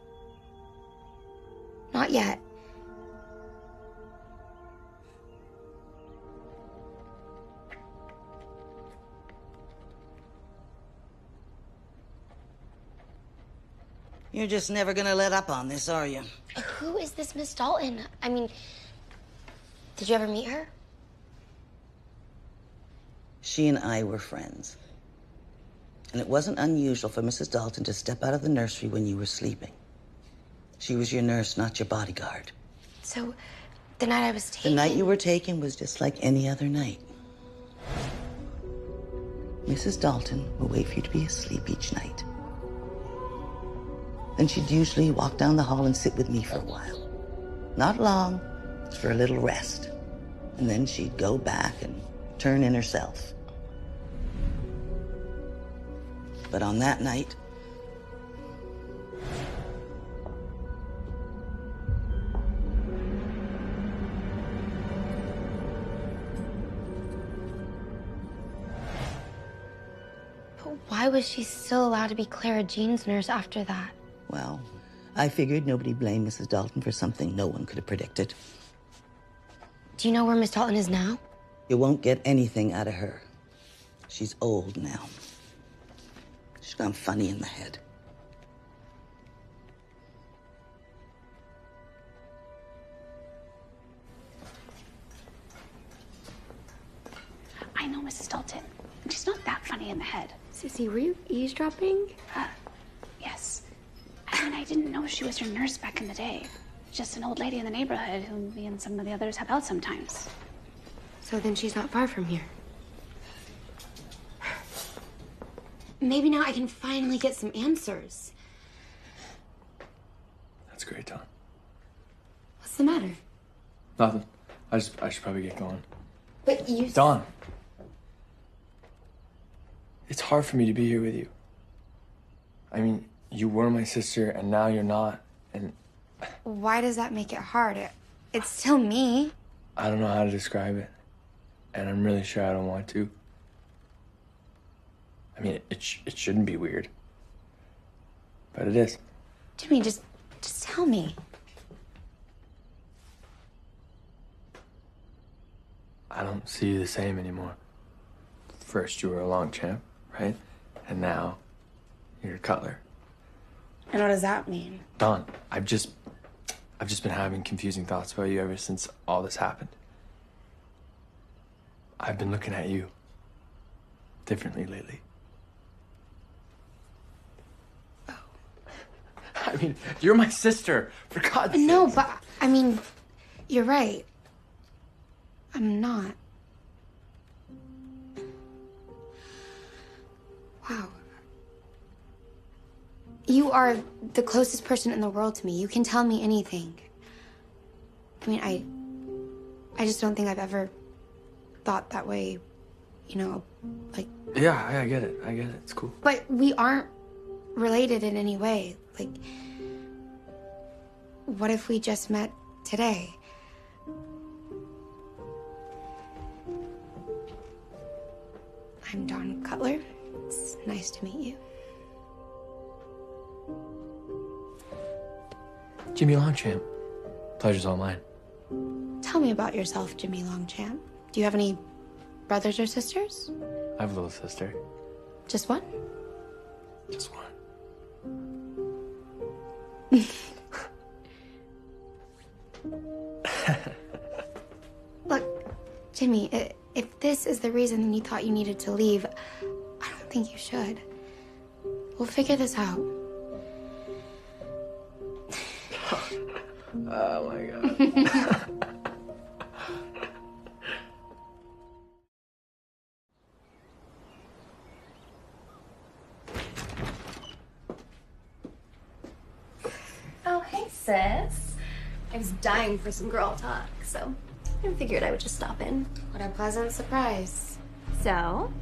Not yet. You're just never gonna let up on this, are you? Who is this Miss Dalton? I mean, did you ever meet her? She and I were friends. And it wasn't unusual for Mrs. Dalton to step out of the nursery when you were sleeping. She was your nurse, not your bodyguard. So, the night I was taken... The night you were taken was just like any other night. Mrs. Dalton will wait for you to be asleep each night. Then she'd usually walk down the hall and sit with me for a while. Not long, just for a little rest. And then she'd go back and turn in herself. But on that night, But why was she still allowed to be Clara Jean's nurse after that? well, I figured nobody blamed Mrs. Dalton for something no one could have predicted. Do you know where Miss Dalton is now? You won't get anything out of her. She's old now. She's gone funny in the head. I know Mrs. Dalton. She's not that funny in the head. Sissy, were you eavesdropping? Yes. I mean, I didn't know she was your nurse back in the day. Just an old lady in the neighborhood who me and some of the others help out sometimes. So then she's not far from here. Maybe now I can finally get some answers. That's great, Don. What's the matter? Nothing. I should probably get going. But you... Don. It's hard for me to be here with you. I mean, you were my sister, and now you're not, and... Why does that make it hard? It's still me. I don't know how to describe it, and I'm really sure I don't want to. I mean, it shouldn't be weird, but it is. Jimmy, just tell me. I don't see you the same anymore. First, you were a long champ, right? And now, you're a cutler. And what does that mean? Don, I've just been having confusing thoughts about you ever since all this happened. I've been looking at you differently lately. Oh. I mean, you're my sister, for God's sake. No, but, I mean, you're right. I'm not. Wow. You are the closest person in the world to me. You can tell me anything. I mean, I just don't think I've ever thought that way, you know, like... Yeah, I get it. I get it. It's cool. But we aren't related in any way. Like, what if we just met today? I'm Dawn Cutler. It's nice to meet you. Jimmy Longchamp. Pleasure's all mine. Tell me about yourself, Jimmy Longchamp. Do you have any brothers or sisters? I have a little sister. Just one? Just one. Look, Jimmy, if this is the reason you thought you needed to leave, I don't think you should. We'll figure this out. Oh my God. Oh, hey, sis. I was dying for some girl talk, so I figured I would just stop in. What a pleasant surprise. So,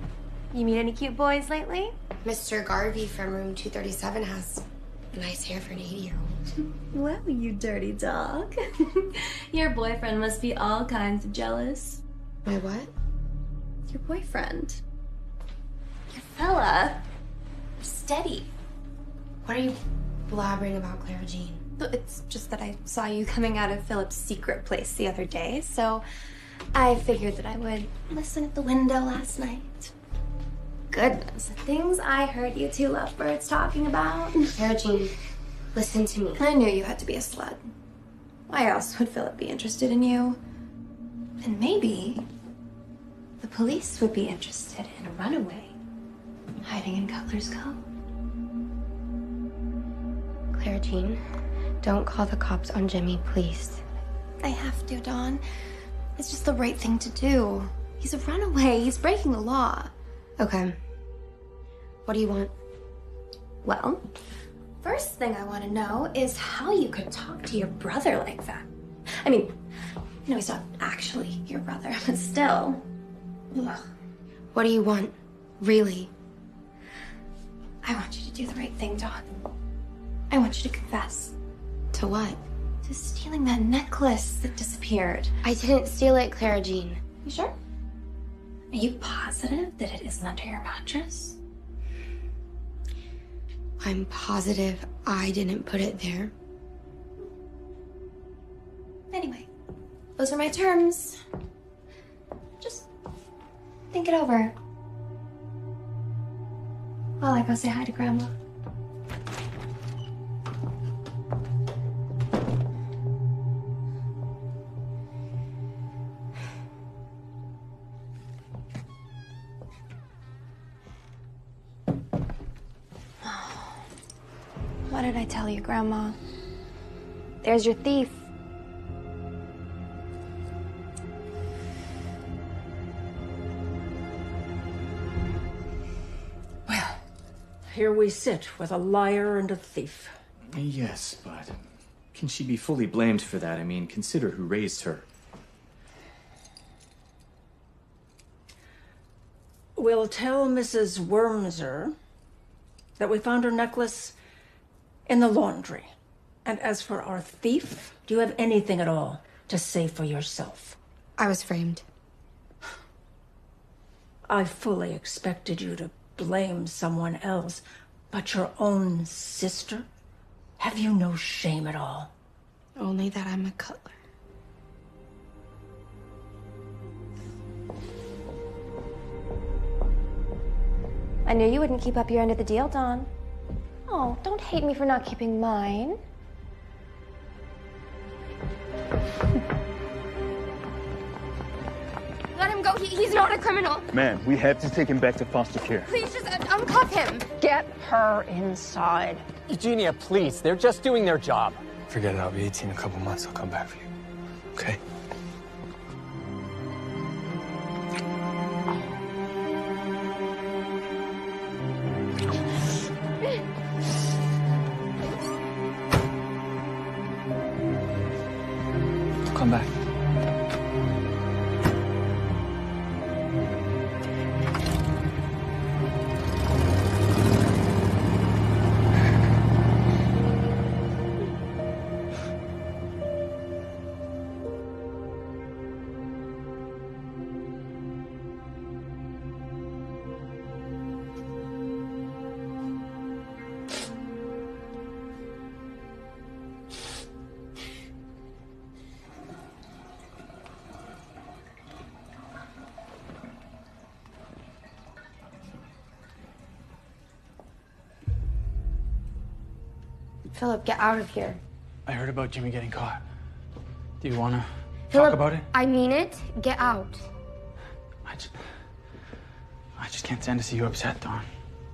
you meet any cute boys lately? Mr. Garvey from room 237 has nice hair for an 80-year-old. Well, you dirty dog. Your boyfriend must be all kinds of jealous. My what? Your boyfriend. Your fella. Steady. What are you blabbering about, Clara Jean? It's just that I saw you coming out of Philip's secret place the other day, so I figured that I would listen at the window last night. Goodness, the things I heard you two lovebirds talking about. Clara Jean, listen to me. I knew you had to be a slut. Why else would Philip be interested in you? And maybe the police would be interested in a runaway hiding in Cutler's Cove. Clara Jean, don't call the cops on Jimmy, please. I have to, Dawn. It's just the right thing to do. He's a runaway. He's breaking the law. Okay. What do you want? Well, first thing I want to know is how you could talk to your brother like that. I mean, you know he's not actually your brother, but still. Ugh. What do you want? Really? I want you to do the right thing, Dawn. I want you to confess. To what? To stealing that necklace that disappeared. I didn't steal it, Clara Jean. You sure? Are you positive that it isn't under your mattress? I'm positive I didn't put it there. Anyway, those are my terms. Just think it over. While I go say hi to Grandma. What did I tell you, Grandma? There's your thief. Well, here we sit with a liar and a thief. Yes, but can she be fully blamed for that? I mean, consider who raised her. We'll tell Mrs. Wormser that we found her necklace in the laundry. And as for our thief, do you have anything at all to say for yourself? I was framed. I fully expected you to blame someone else, but your own sister? Have you no shame at all? Only that I'm a cutler. I knew you wouldn't keep up your end of the deal, Dawn. Oh, don't hate me for not keeping mine. Let him go. He's not a criminal. Ma'am, we have to take him back to foster care. Please just uncuff him. Get her inside. Eugenia, please. They're just doing their job. Forget it. I'll be 18 in a couple months. I'll come back for you. Okay? Come back. Philip, get out of here. I heard about Jimmy getting caught. Do you want to Philip, talk about it? I mean it. Get out. I just can't stand to see you upset, Dawn.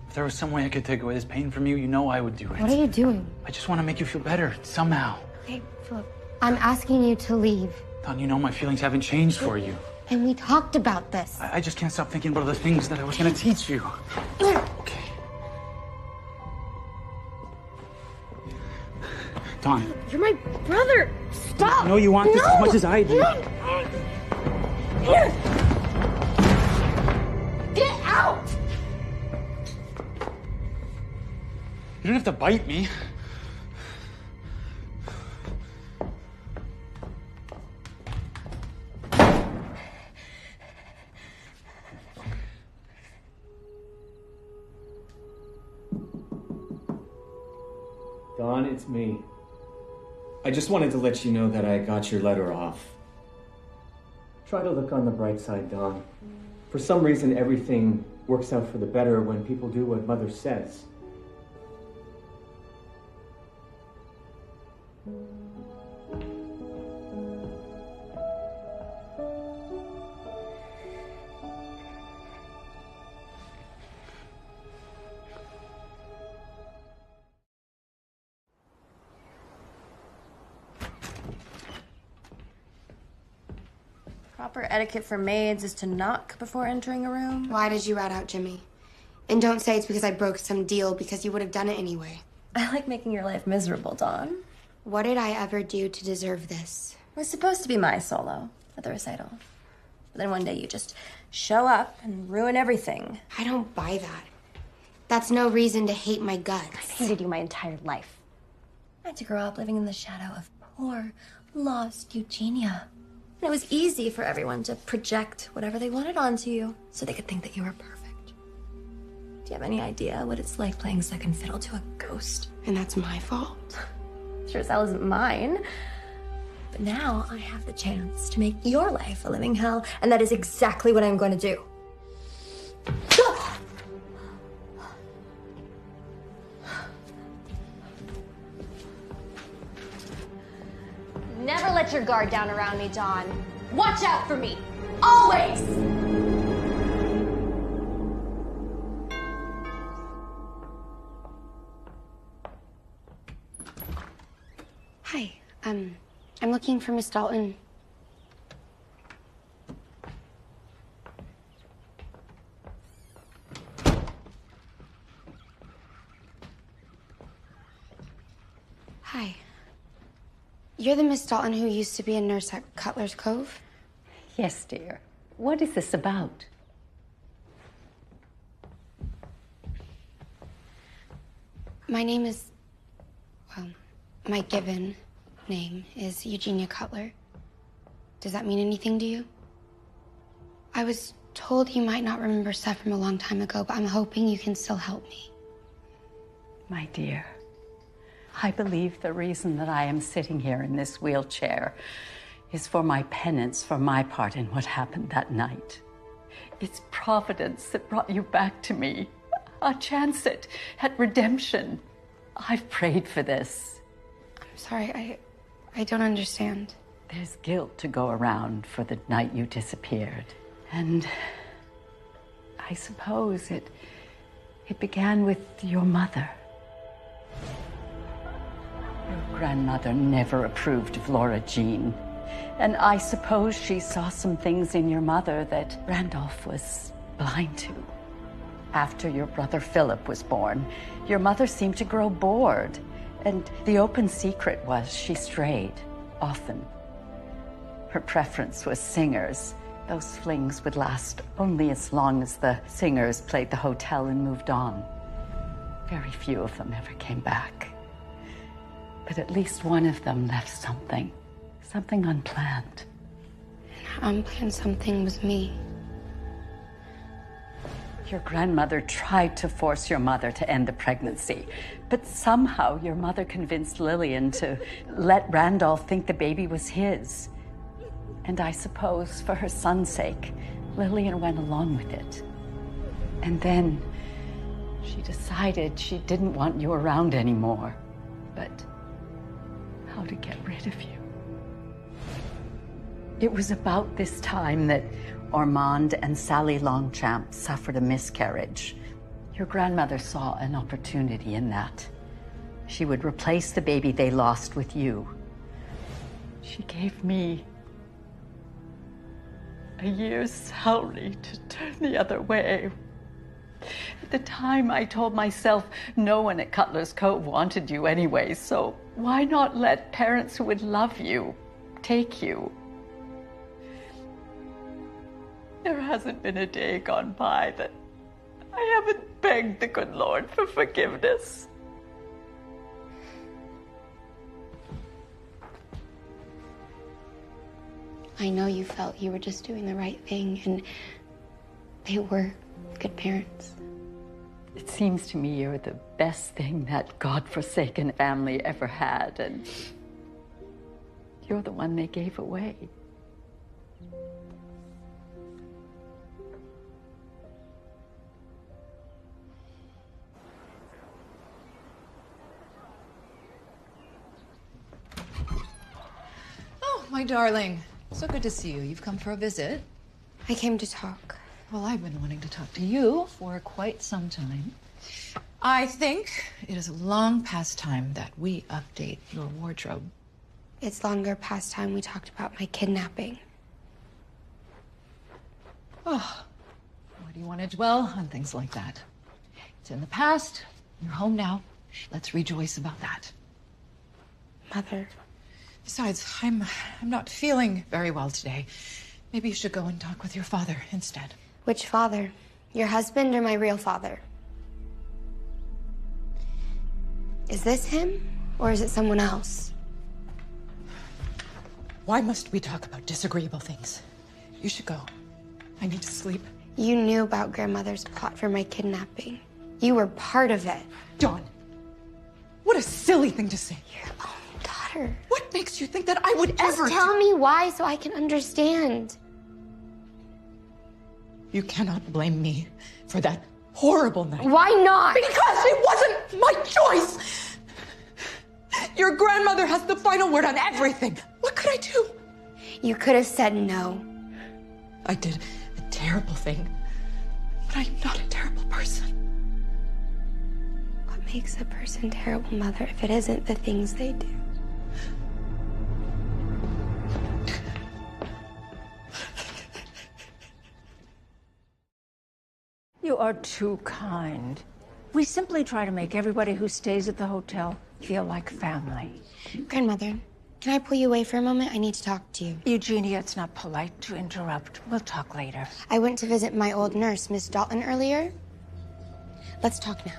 If there was some way I could take away this pain from you, you know I would do it. What are you doing? I just want to make you feel better, somehow. Okay, Philip, I'm asking you to leave. Dawn, you know my feelings haven't changed for you. And we talked about this. I just can't stop thinking about the things that I was going to teach you. Okay. Dawn. You're my brother. Stop. I know you want this as much as I do. Get out. You don't have to bite me. Dawn, it's me. I just wanted to let you know that I got your letter off. Try to look on the bright side, Dawn. For some reason, everything works out for the better when people do what Mother says. Proper etiquette for maids is to knock before entering a room. Why did you rat out Jimmy? And don't say it's because I broke some deal, because you would have done it anyway. I like making your life miserable, Dawn. What did I ever do to deserve this? It was supposed to be my solo at the recital. But then one day you just show up and ruin everything. I don't buy that. That's no reason to hate my guts. I've hated you my entire life. I had to grow up living in the shadow of poor, lost Eugenia. And it was easy for everyone to project whatever they wanted onto you so they could think that you were perfect. Do you have any idea what it's like playing second fiddle to a ghost? And that's my fault? Sure as hell isn't mine. But now I have the chance to make your life a living hell, and that is exactly what I'm going to do. Never let your guard down around me, Dawn. Watch out for me. Always! Hi, I'm looking for Miss Dalton. Hi. You're the Miss Dalton who used to be a nurse at Cutler's Cove? Yes, dear. What is this about? My name is, well, my given name is Eugenia Cutler. Does that mean anything to you? I was told you might not remember stuff from a long time ago, but I'm hoping you can still help me. My dear, I believe the reason that I am sitting here in this wheelchair is for my penance for my part in what happened that night. It's Providence that brought you back to me. A chance at redemption. I've prayed for this. I'm sorry, I don't understand. There's guilt to go around for the night you disappeared. And I suppose it began with your mother. Your grandmother never approved of Laura Jean. And I suppose she saw some things in your mother that Randolph was blind to. After your brother Philip was born, your mother seemed to grow bored. And the open secret was she strayed, often. Her preference was singers. Those flings would last only as long as the singers played the hotel and moved on. Very few of them ever came back. But at least one of them left something unplanned. Unplanned something was me. Your grandmother tried to force your mother to end the pregnancy, but somehow your mother convinced Lillian to let Randolph think the baby was his. And I suppose for her son's sake, Lillian went along with it. And then she decided she didn't want you around anymore, but how to get rid of you. It was about this time that Ormond and Sally Longchamp suffered a miscarriage. Your grandmother saw an opportunity in that. She would replace the baby they lost with you. She gave me a year's salary to turn the other way. At the time, I told myself no one at Cutler's Cove wanted you anyway, so why not let parents who would love you take you? There hasn't been a day gone by that I haven't begged the good Lord for forgiveness. I know you felt you were just doing the right thing, and they were good parents. It seems to me you're the best thing that godforsaken family ever had, and you're the one they gave away. Oh, my darling. So good to see you. You've come for a visit. I came to talk. Well, I've been wanting to talk to you for quite some time. I think it is long past time that we update your wardrobe. It's longer past time we talked about my kidnapping. Oh, why do you want to dwell on things like that? It's in the past. You're home now. Let's rejoice about that. Mother. Besides, I'm not feeling very well today. Maybe you should go and talk with your father instead. Which father? Your husband or my real father? Is this him, or is it someone else? Why must we talk about disagreeable things? You should go. I need to sleep. You knew about grandmother's plot for my kidnapping. You were part of it. Dawn, what a silly thing to say. Your own daughter. What makes you think that I would Just ever... tell me why so I can understand. You cannot blame me for that horrible night. Why not? Because it wasn't my choice! Your grandmother has the final word on everything. What could I do? You could have said no. I did a terrible thing, but I'm not a terrible person. What makes a person terrible, Mother, if it isn't the things they do? You are too kind. We simply try to make everybody who stays at the hotel feel like family. Grandmother, can I pull you away for a moment? I need to talk to you. Eugenia, it's not polite to interrupt. We'll talk later. I went to visit my old nurse, Miss Dalton, earlier. Let's talk now.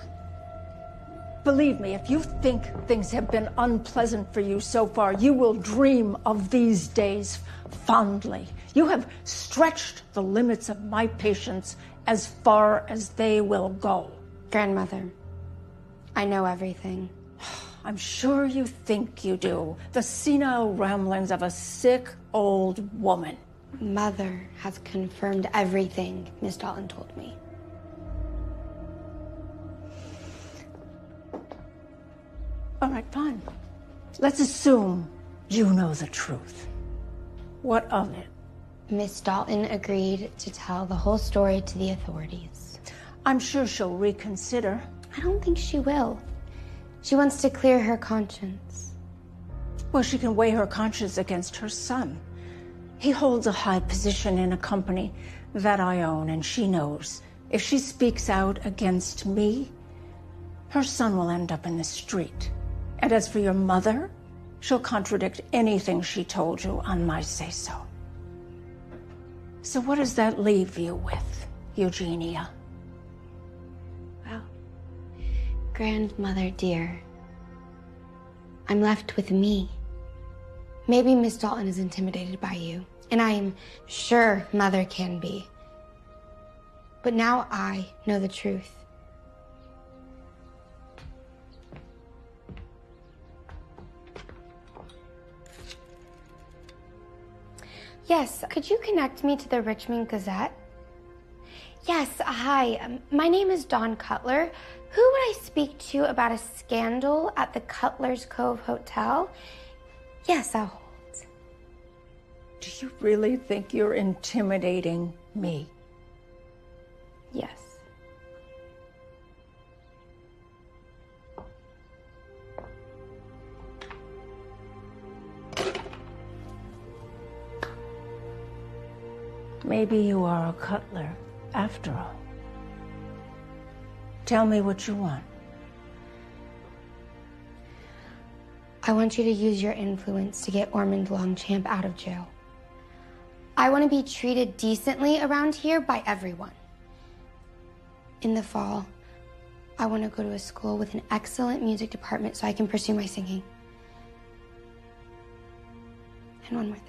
Believe me, if you think things have been unpleasant for you so far, you will dream of these days fondly. You have stretched the limits of my patience as far as they will go. Grandmother, I know everything. I'm sure you think you do. The senile ramblings of a sick old woman. Mother has confirmed everything Miss Dalton told me. All right, fine. Let's assume you know the truth. What of it? Miss Dalton agreed to tell the whole story to the authorities. I'm sure she'll reconsider. I don't think she will. She wants to clear her conscience. Well, she can weigh her conscience against her son. He holds a high position in a company that I own, and she knows if she speaks out against me, her son will end up in the street. And as for your mother, she'll contradict anything she told you on my say-so. So what does that leave you with, Eugenia? Well, grandmother dear, I'm left with me. Maybe Miss Dalton is intimidated by you, and I am sure Mother can be. But now I know the truth. Yes, could you connect me to the Richmond Gazette? Yes, hi. My name is Dawn Cutler. Who would I speak to about a scandal at the Cutler's Cove Hotel? Yes, I'll hold. Do you really think you're intimidating me? Yes. Maybe you are a Cutler, after all. Tell me what you want. I want you to use your influence to get Ormond Longchamp out of jail. I want to be treated decently around here by everyone. In the fall, I want to go to a school with an excellent music department so I can pursue my singing. And one more thing.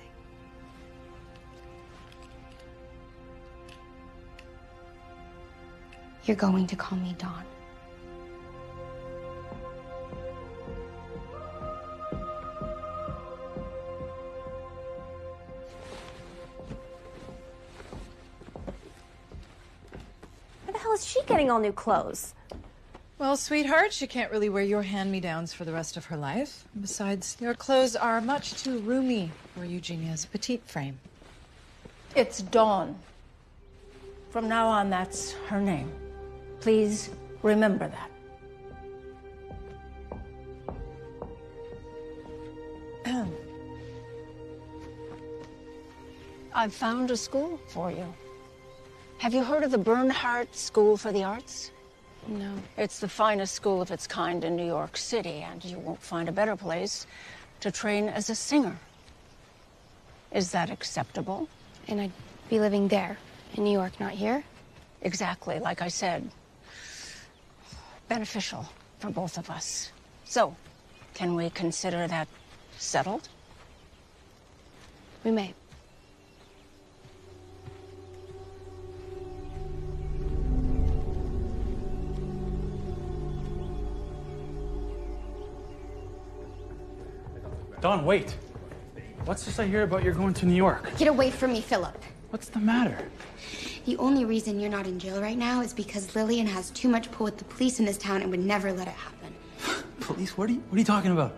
You're going to call me Dawn. Where the hell is she getting all new clothes? Well, sweetheart, she can't really wear your hand-me-downs for the rest of her life. Besides, your clothes are much too roomy for Eugenia's petite frame. It's Dawn. From now on, that's her name. Please remember that. I've found a school for you. Have you heard of the Bernhardt School for the Arts? No. It's the finest school of its kind in New York City, and you won't find a better place to train as a singer. Is that acceptable? And I'd be living there, in New York, not here? Exactly, like I said. Beneficial for both of us. So, can we consider that settled? We may. Dawn, wait. What's this I hear about you're going to New York? Get away from me, Philip. What's the matter? The only reason you're not in jail right now is because Lillian has too much pull with the police in this town and would never let it happen. Police? What are you talking about?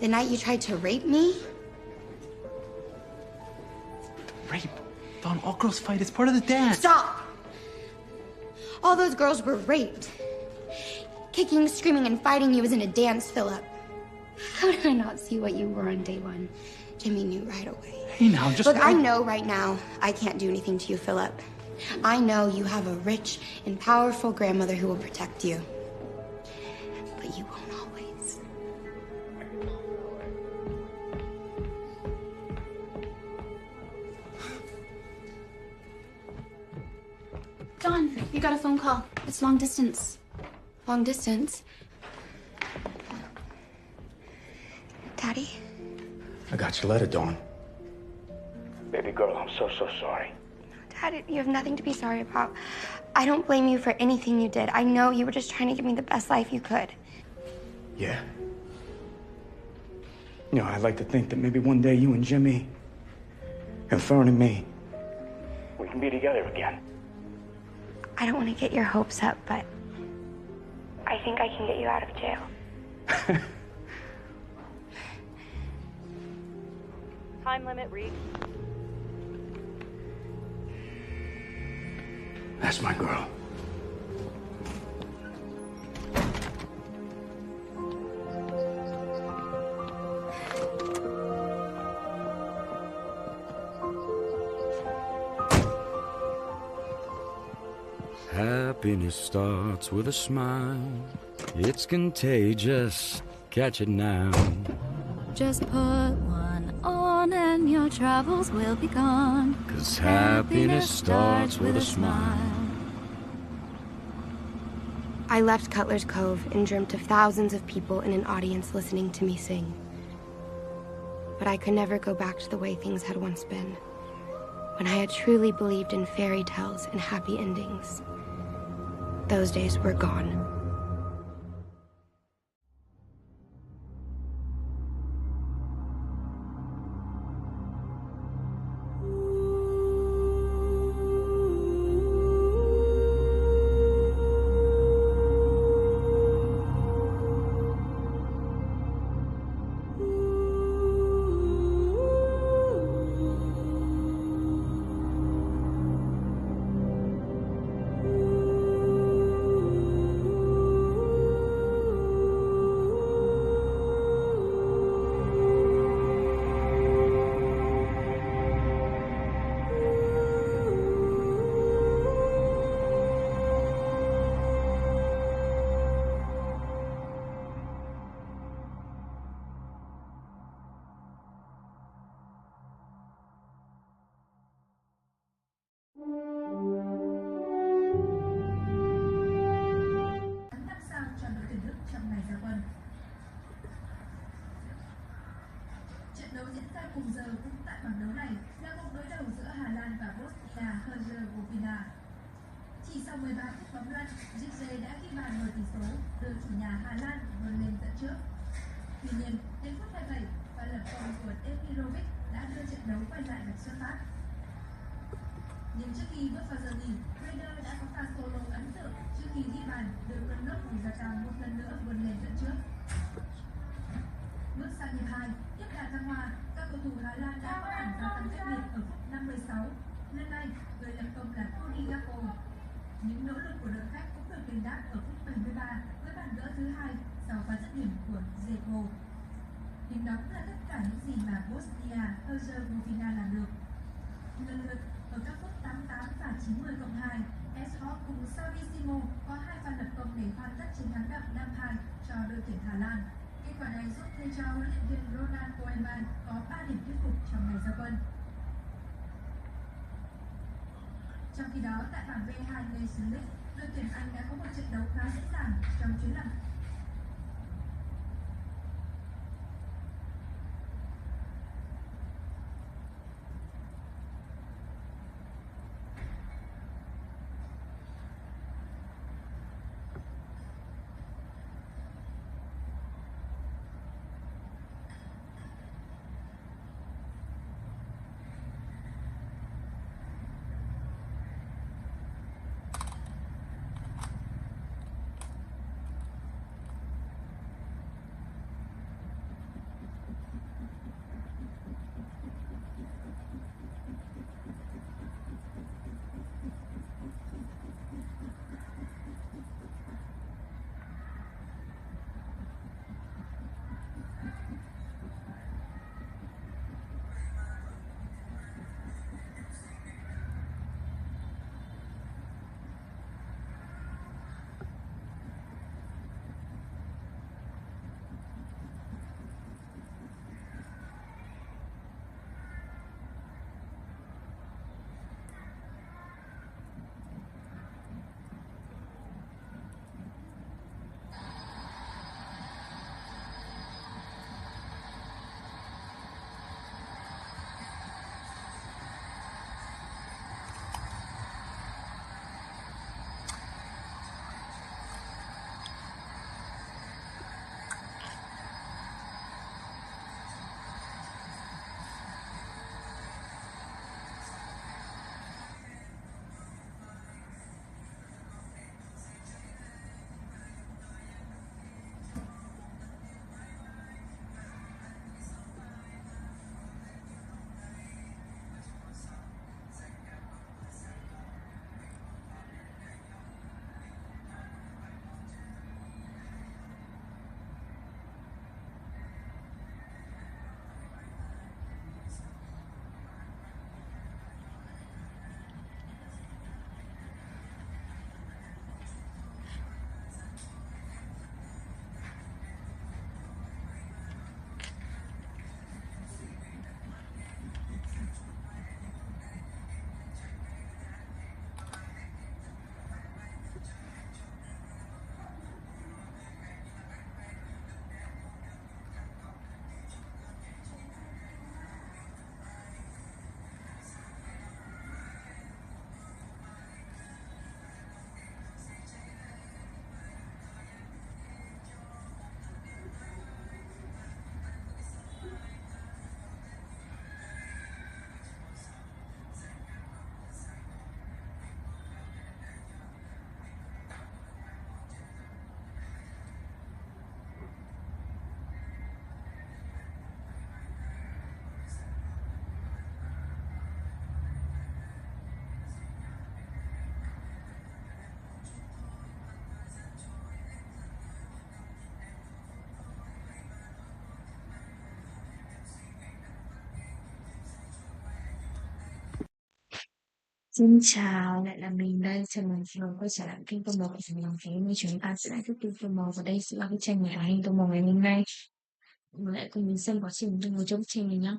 The night you tried to rape me? Rape? Dawn, all girls fight. It's part of the dance. Stop! All those girls were raped. Kicking, screaming, and fighting you isn't a dance, Philip. How did I not see what you were on day one? Jimmy knew right away. Hey, now, just Look, I know right now I can't do anything to you, Philip. I know you have a rich and powerful grandmother who will protect you. But you won't always. Dawn, you got a phone call. It's long distance. Long distance? Daddy? I got your letter, Dawn. Baby girl, I'm so sorry. Dad, you have nothing to be sorry about. I don't blame you for anything you did. I know you were just trying to give me the best life you could. Yeah. You know, I'd like to think that maybe one day you and Jimmy, and Fern and me, we can be together again. I don't want to get your hopes up, but I think I can get you out of jail. Time limit reached. That's my girl. Happiness starts with a smile. It's contagious. Catch it now. Just put one on and your troubles will be gone. 'Cause happiness starts with a smile. I left Cutler's Cove and dreamt of thousands of people in an audience listening to me sing. But I could never go back to the way things had once been, when I had truly believed in fairy tales and happy endings. Those days were gone. Trận đấu diễn ra cùng giờ cũng tại bảng đấu này là cuộc đối đầu giữa Hà Lan và Bosnia-Herzegovina. Chỉ sau 13 phút bóng lăn, Gigze đã ghi bàn mở tỷ số, đưa chủ nhà Hà Lan vươn lên dẫn trước. Tuy nhiên, đến phút 27, pha lập công của Demirovic đã đưa trận đấu quay lại vạch xuất phát. Nhưng trước khi bước vào giờ nghỉ, Raider đã có pha solo ấn tượng trước khi ghi bàn đưa cơn lốc của Zlatan một lần nữa vươn lên dẫn trước. Bước sang hiệp 2, tiếp đà thăng hoa, các cầu thủ Hà Lan đã có bản gia tăng cách biệt ở phút 56. Lần này, người lập công là Cody Gakpo. Những nỗ lực của đội khách cũng được đền đáp ở phút 73 với bàn gỡ thứ hai sau pha dứt điểm của Dzeko. Điểm đóng là tất cả những gì mà Bosnia-Herzegovina làm được. Lần lượt, ở các phút 88 và 90+2, Eshop cùng Savissimo có hai pha lập công để hoàn tất chiến thắng đậm 5-2 cho đội tuyển Hà Lan. Kết quả này giúp thầy trò huấn luyện viên Ronald Koeman có 3 điểm thuyết phục trong ngày ra quân. Trong khi đó, tại bảng B2 Nations League, đội tuyển Anh đã có một trận đấu khá dễ dàng trong chuyến làm Xin chào, lại là mình đây. Chào mừng mọi người quay trở lại kênh Tô Màu của mình. Ngày hôm nay chúng ta sẽ lại tiếp tục Tô Màu, và đây sẽ là cái tranh của hình Tô Màu ngày hôm nay. Mọi người hãy cùng mình xem quá trình Tô Màu trong bức tranh này nhé.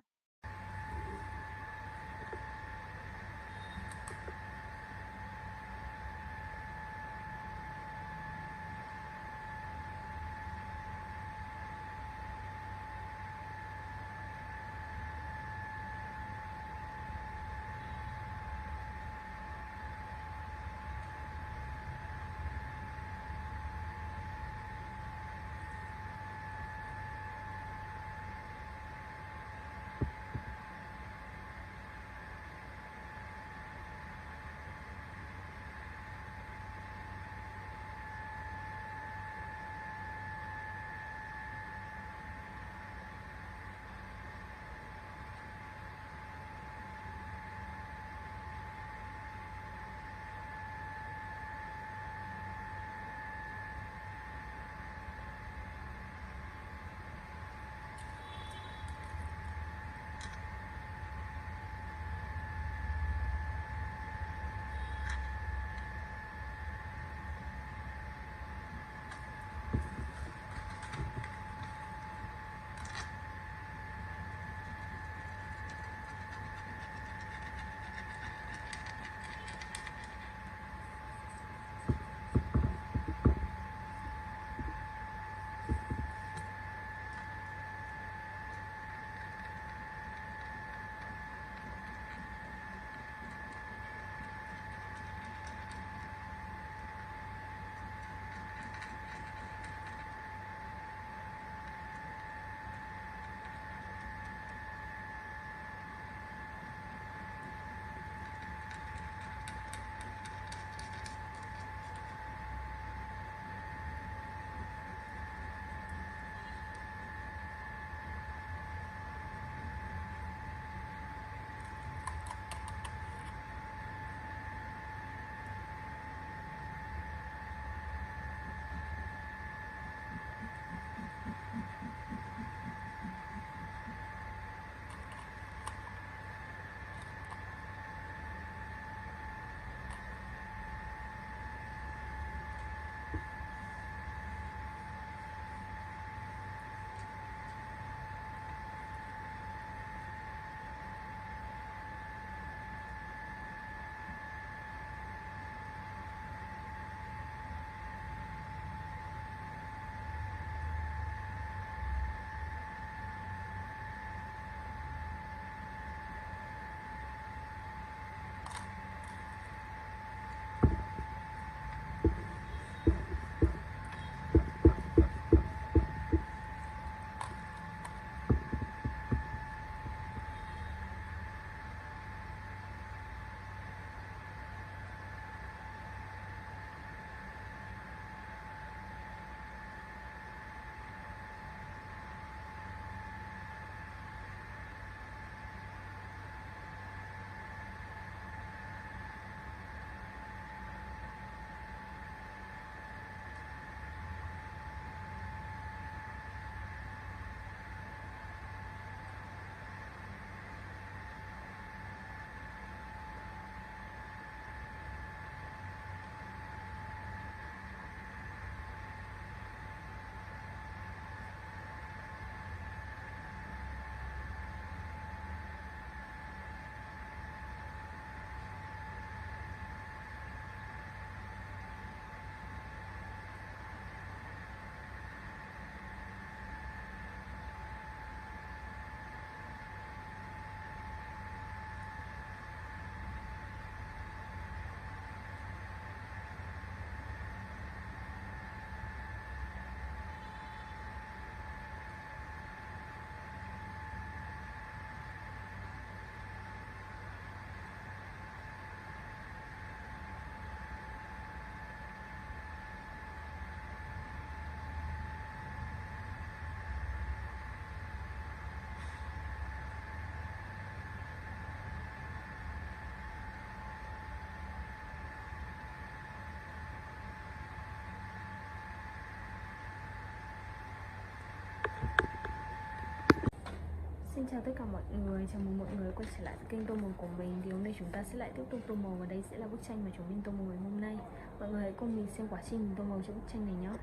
Xin chào tất cả mọi người, chào mừng mọi người quay trở lại với kênh Tô Màu của mình. Thì hôm nay chúng ta sẽ lại tiếp tục tô màu và đây sẽ là bức tranh mà chúng mình tô màu ngày hôm nay. Mọi người hãy cùng mình xem quá trình mình tô màu cho bức tranh này nhé.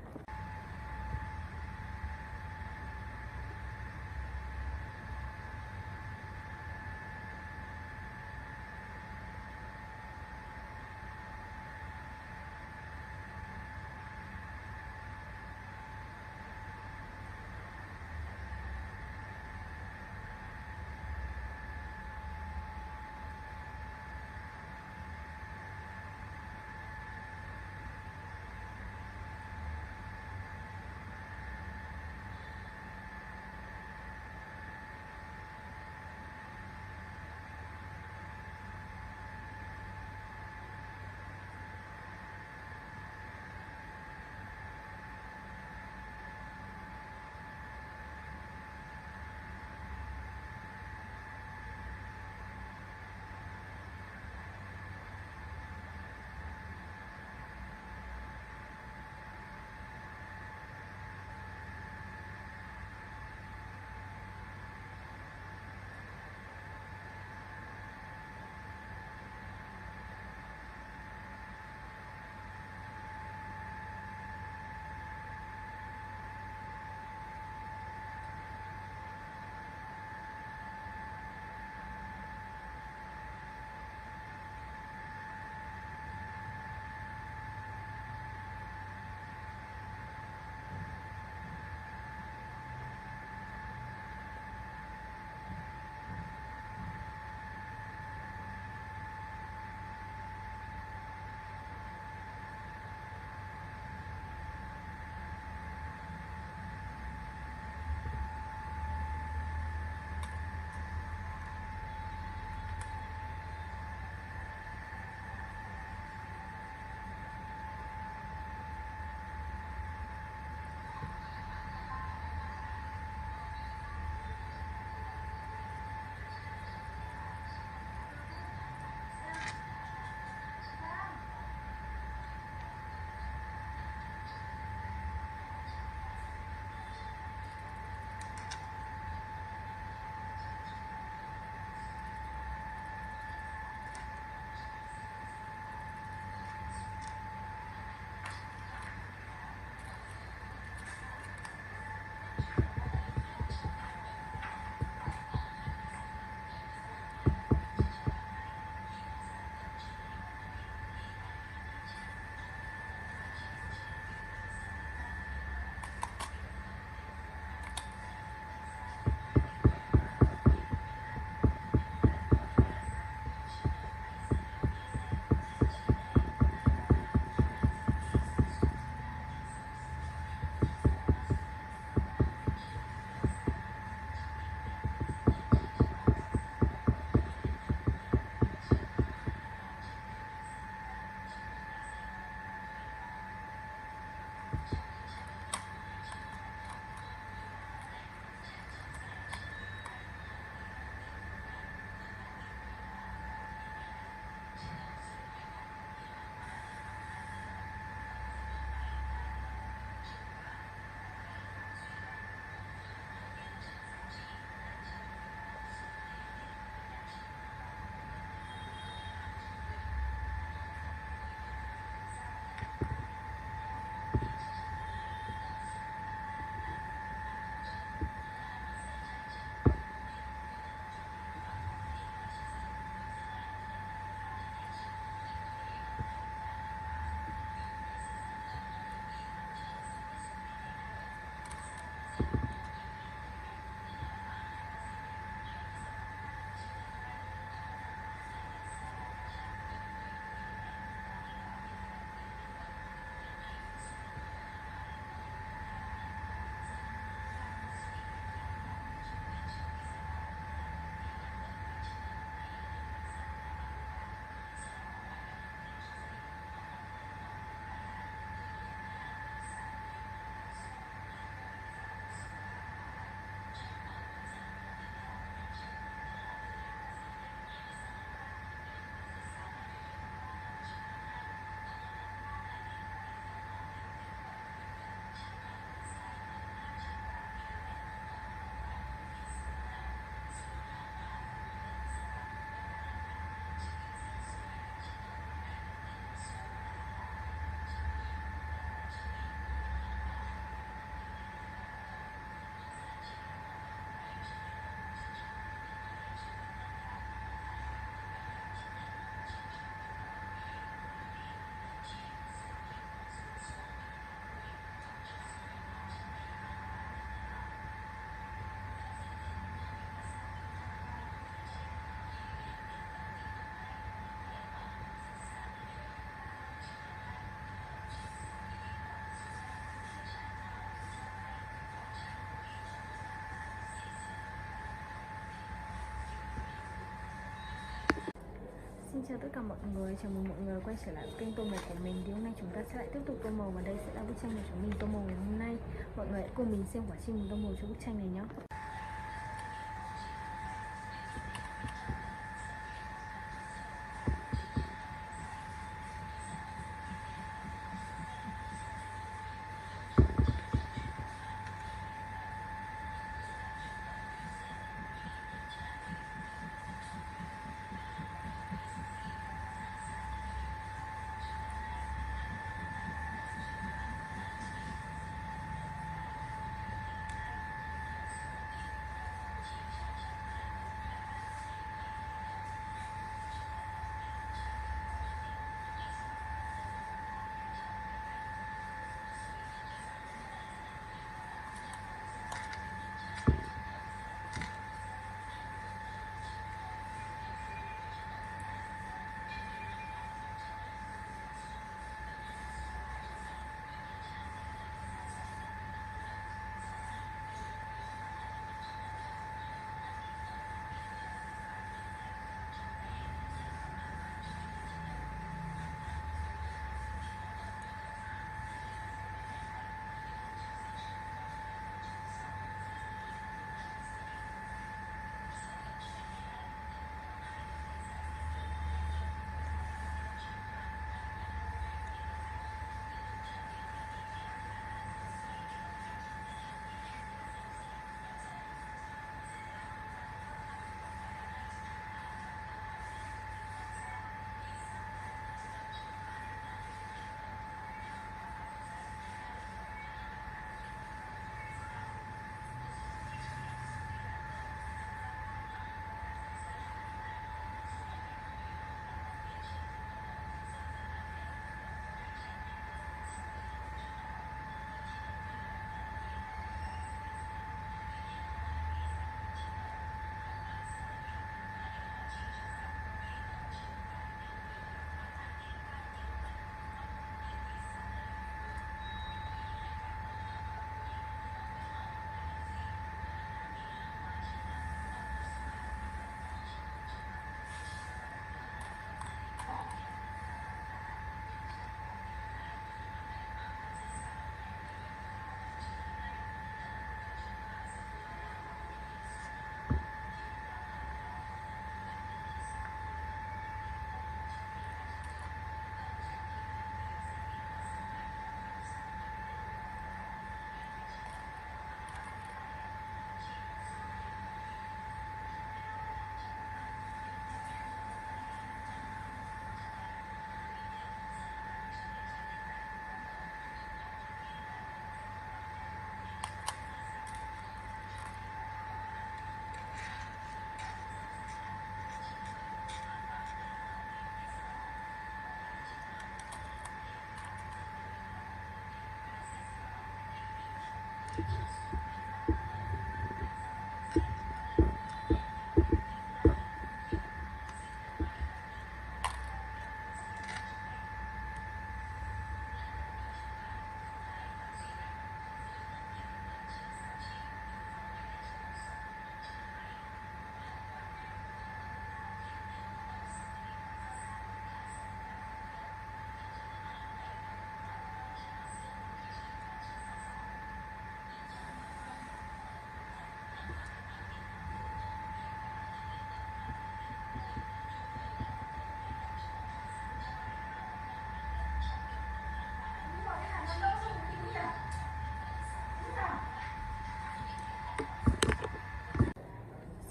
Xin chào tất cả mọi người, chào mừng mọi người quay trở lại với kênh tô màu của mình. Thì hôm nay chúng ta sẽ lại tiếp tục tô màu và đây sẽ là bức tranh của chúng mình tô màu ngày hôm nay. Mọi người hãy cùng mình xem quá trình mình tô màu cho bức tranh này nhé.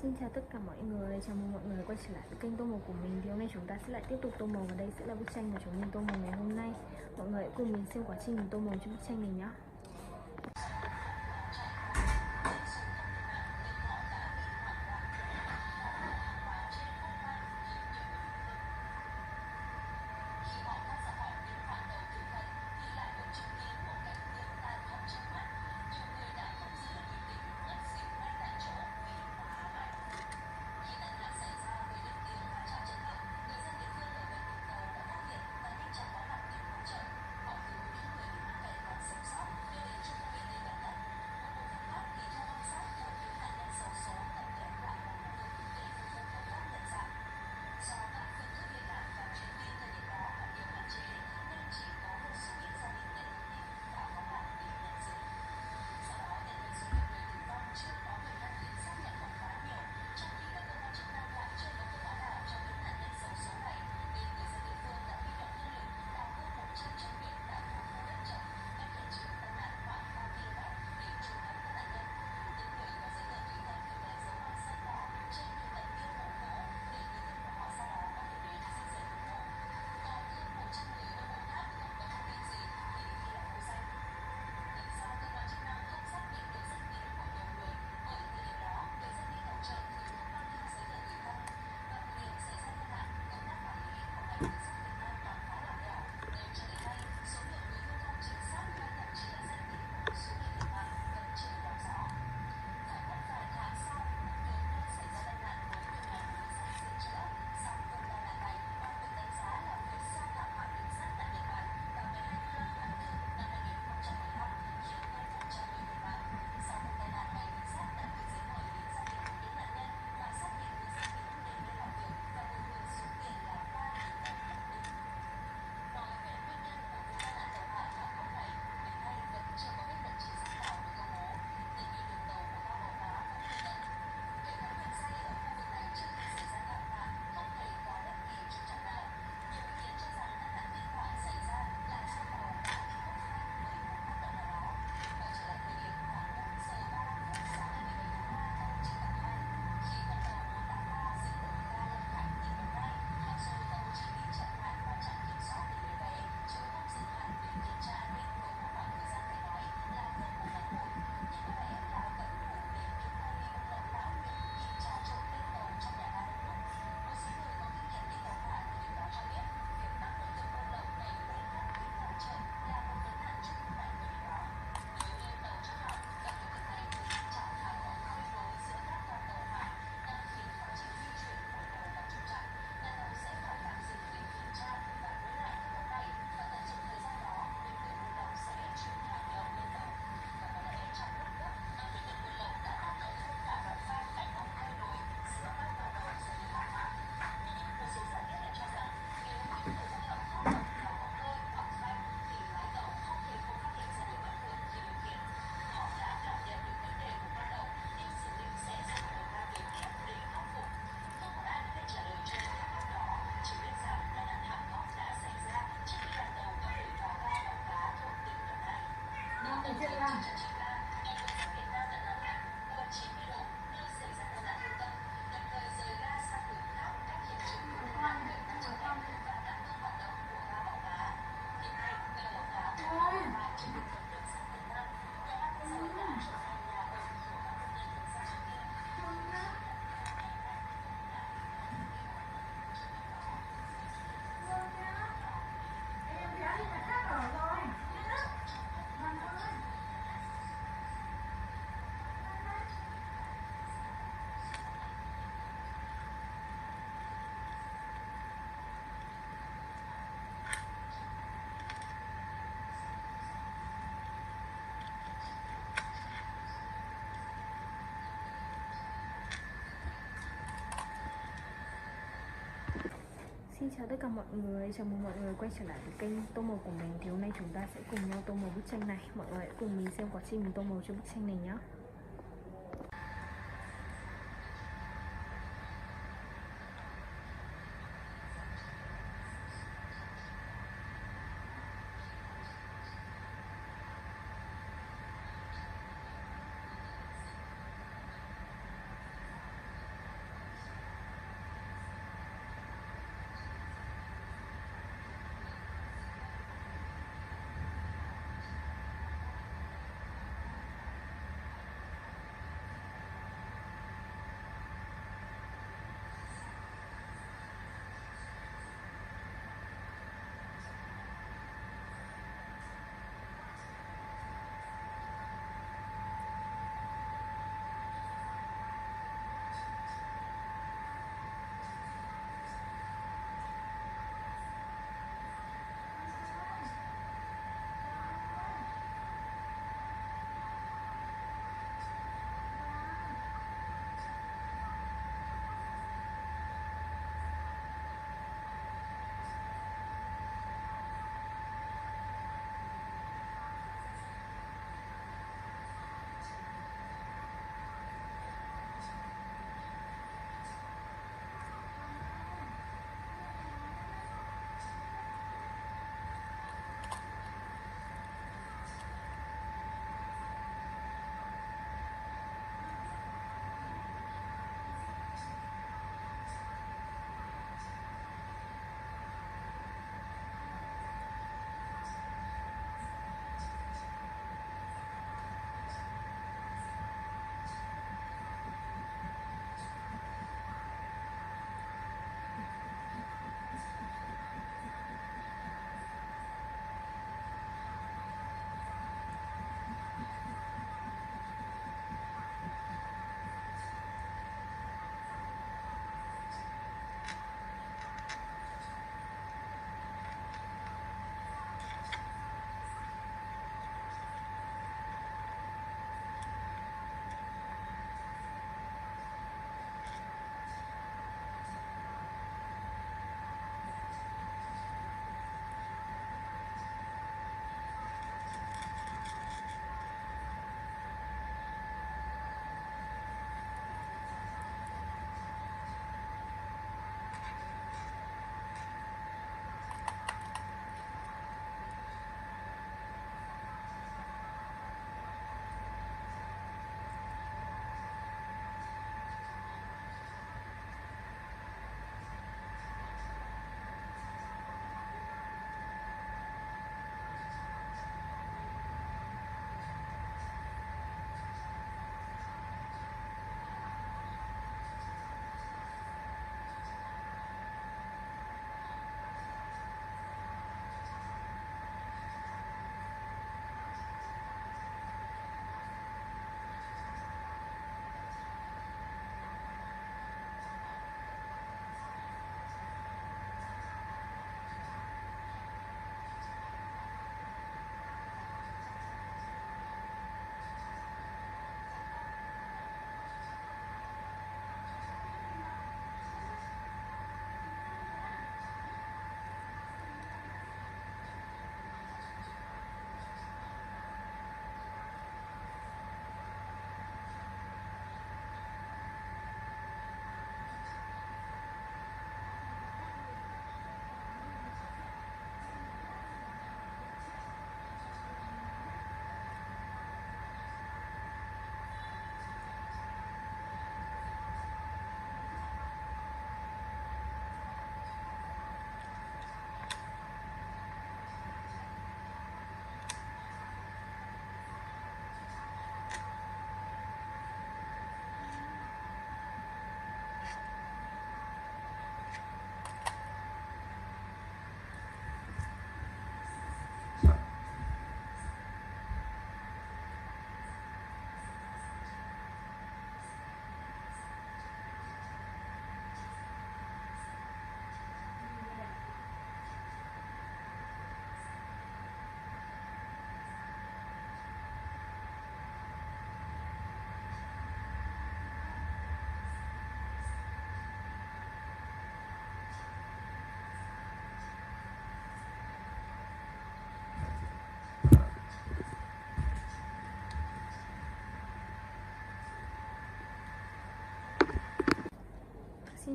Xin chào tất cả mọi người, chào mừng mọi người quay trở lại với kênh tô màu của mình. Thì hôm nay chúng ta sẽ lại tiếp tục tô màu và đây sẽ là bức tranh của chúng mình tô màu ngày hôm nay. Mọi người hãy cùng mình xem quá trình mình tô màu cho bức tranh này nhé. Xin chào tất cả mọi người, chào mừng mọi người quay trở lại với kênh tô màu của mình. Thì hôm nay chúng ta sẽ cùng nhau tô màu bức tranh này. Mọi người hãy cùng mình xem quá trình mình tô màu cho bức tranh này nhé.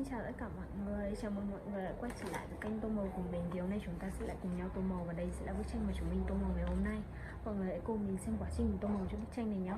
Xin chào tất cả mọi người, chào mừng mọi người đã quay trở lại với kênh Tô Màu của mình. Thì hôm nay chúng ta sẽ lại cùng nhau tô màu và đây sẽ là bức tranh mà chúng mình tô màu ngày hôm nay. Mọi người hãy cùng mình xem quá trình tô màu cho bức tranh này nhé.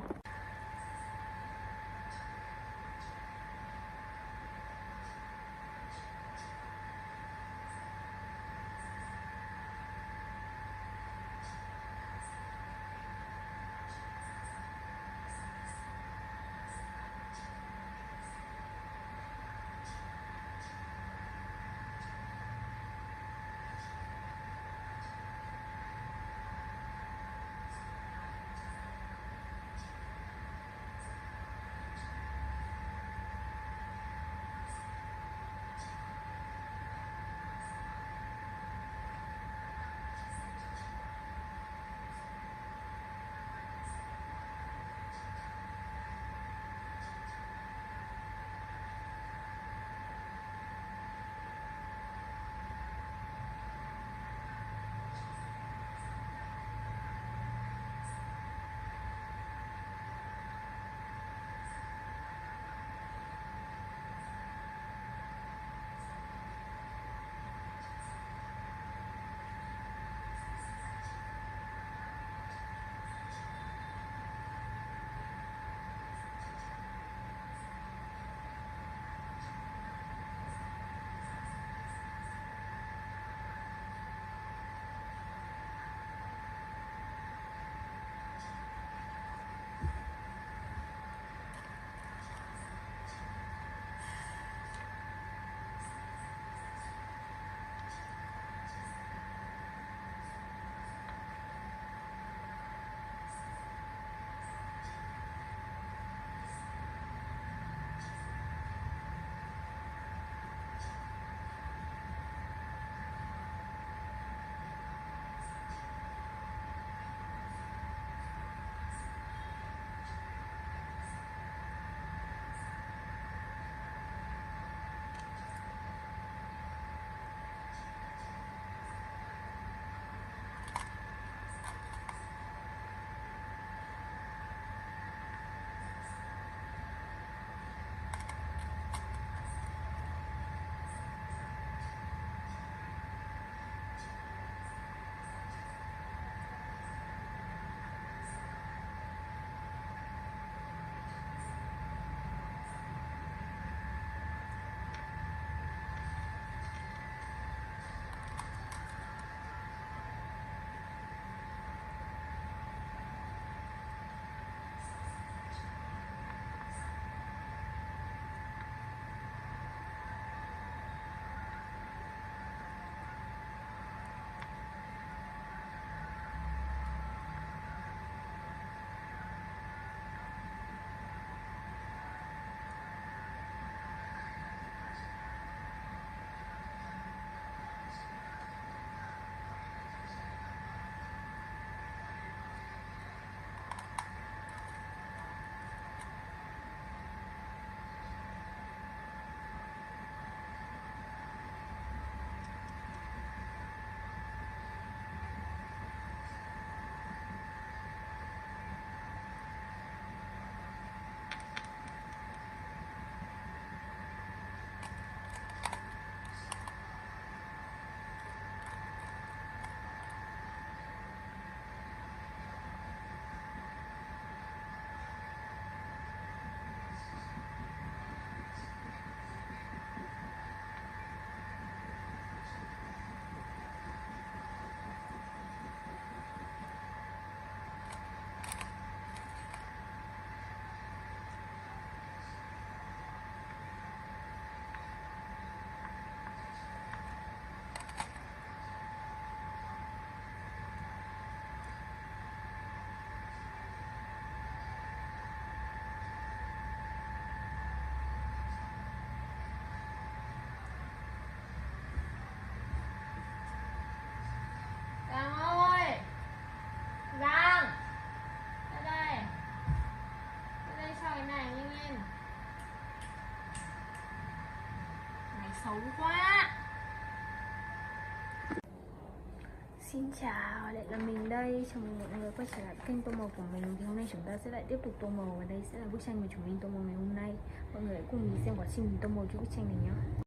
Xin chào, lại là mình đây. Chào mừng mọi người quay trở lại kênh tô màu của mình. Thì hôm nay chúng ta sẽ lại tiếp tục tô màu, và đây sẽ là bức tranh mà chúng mình tô màu ngày hôm nay. Mọi người hãy cùng mình xem quá trình mình tô màu cho bức tranh này nhé.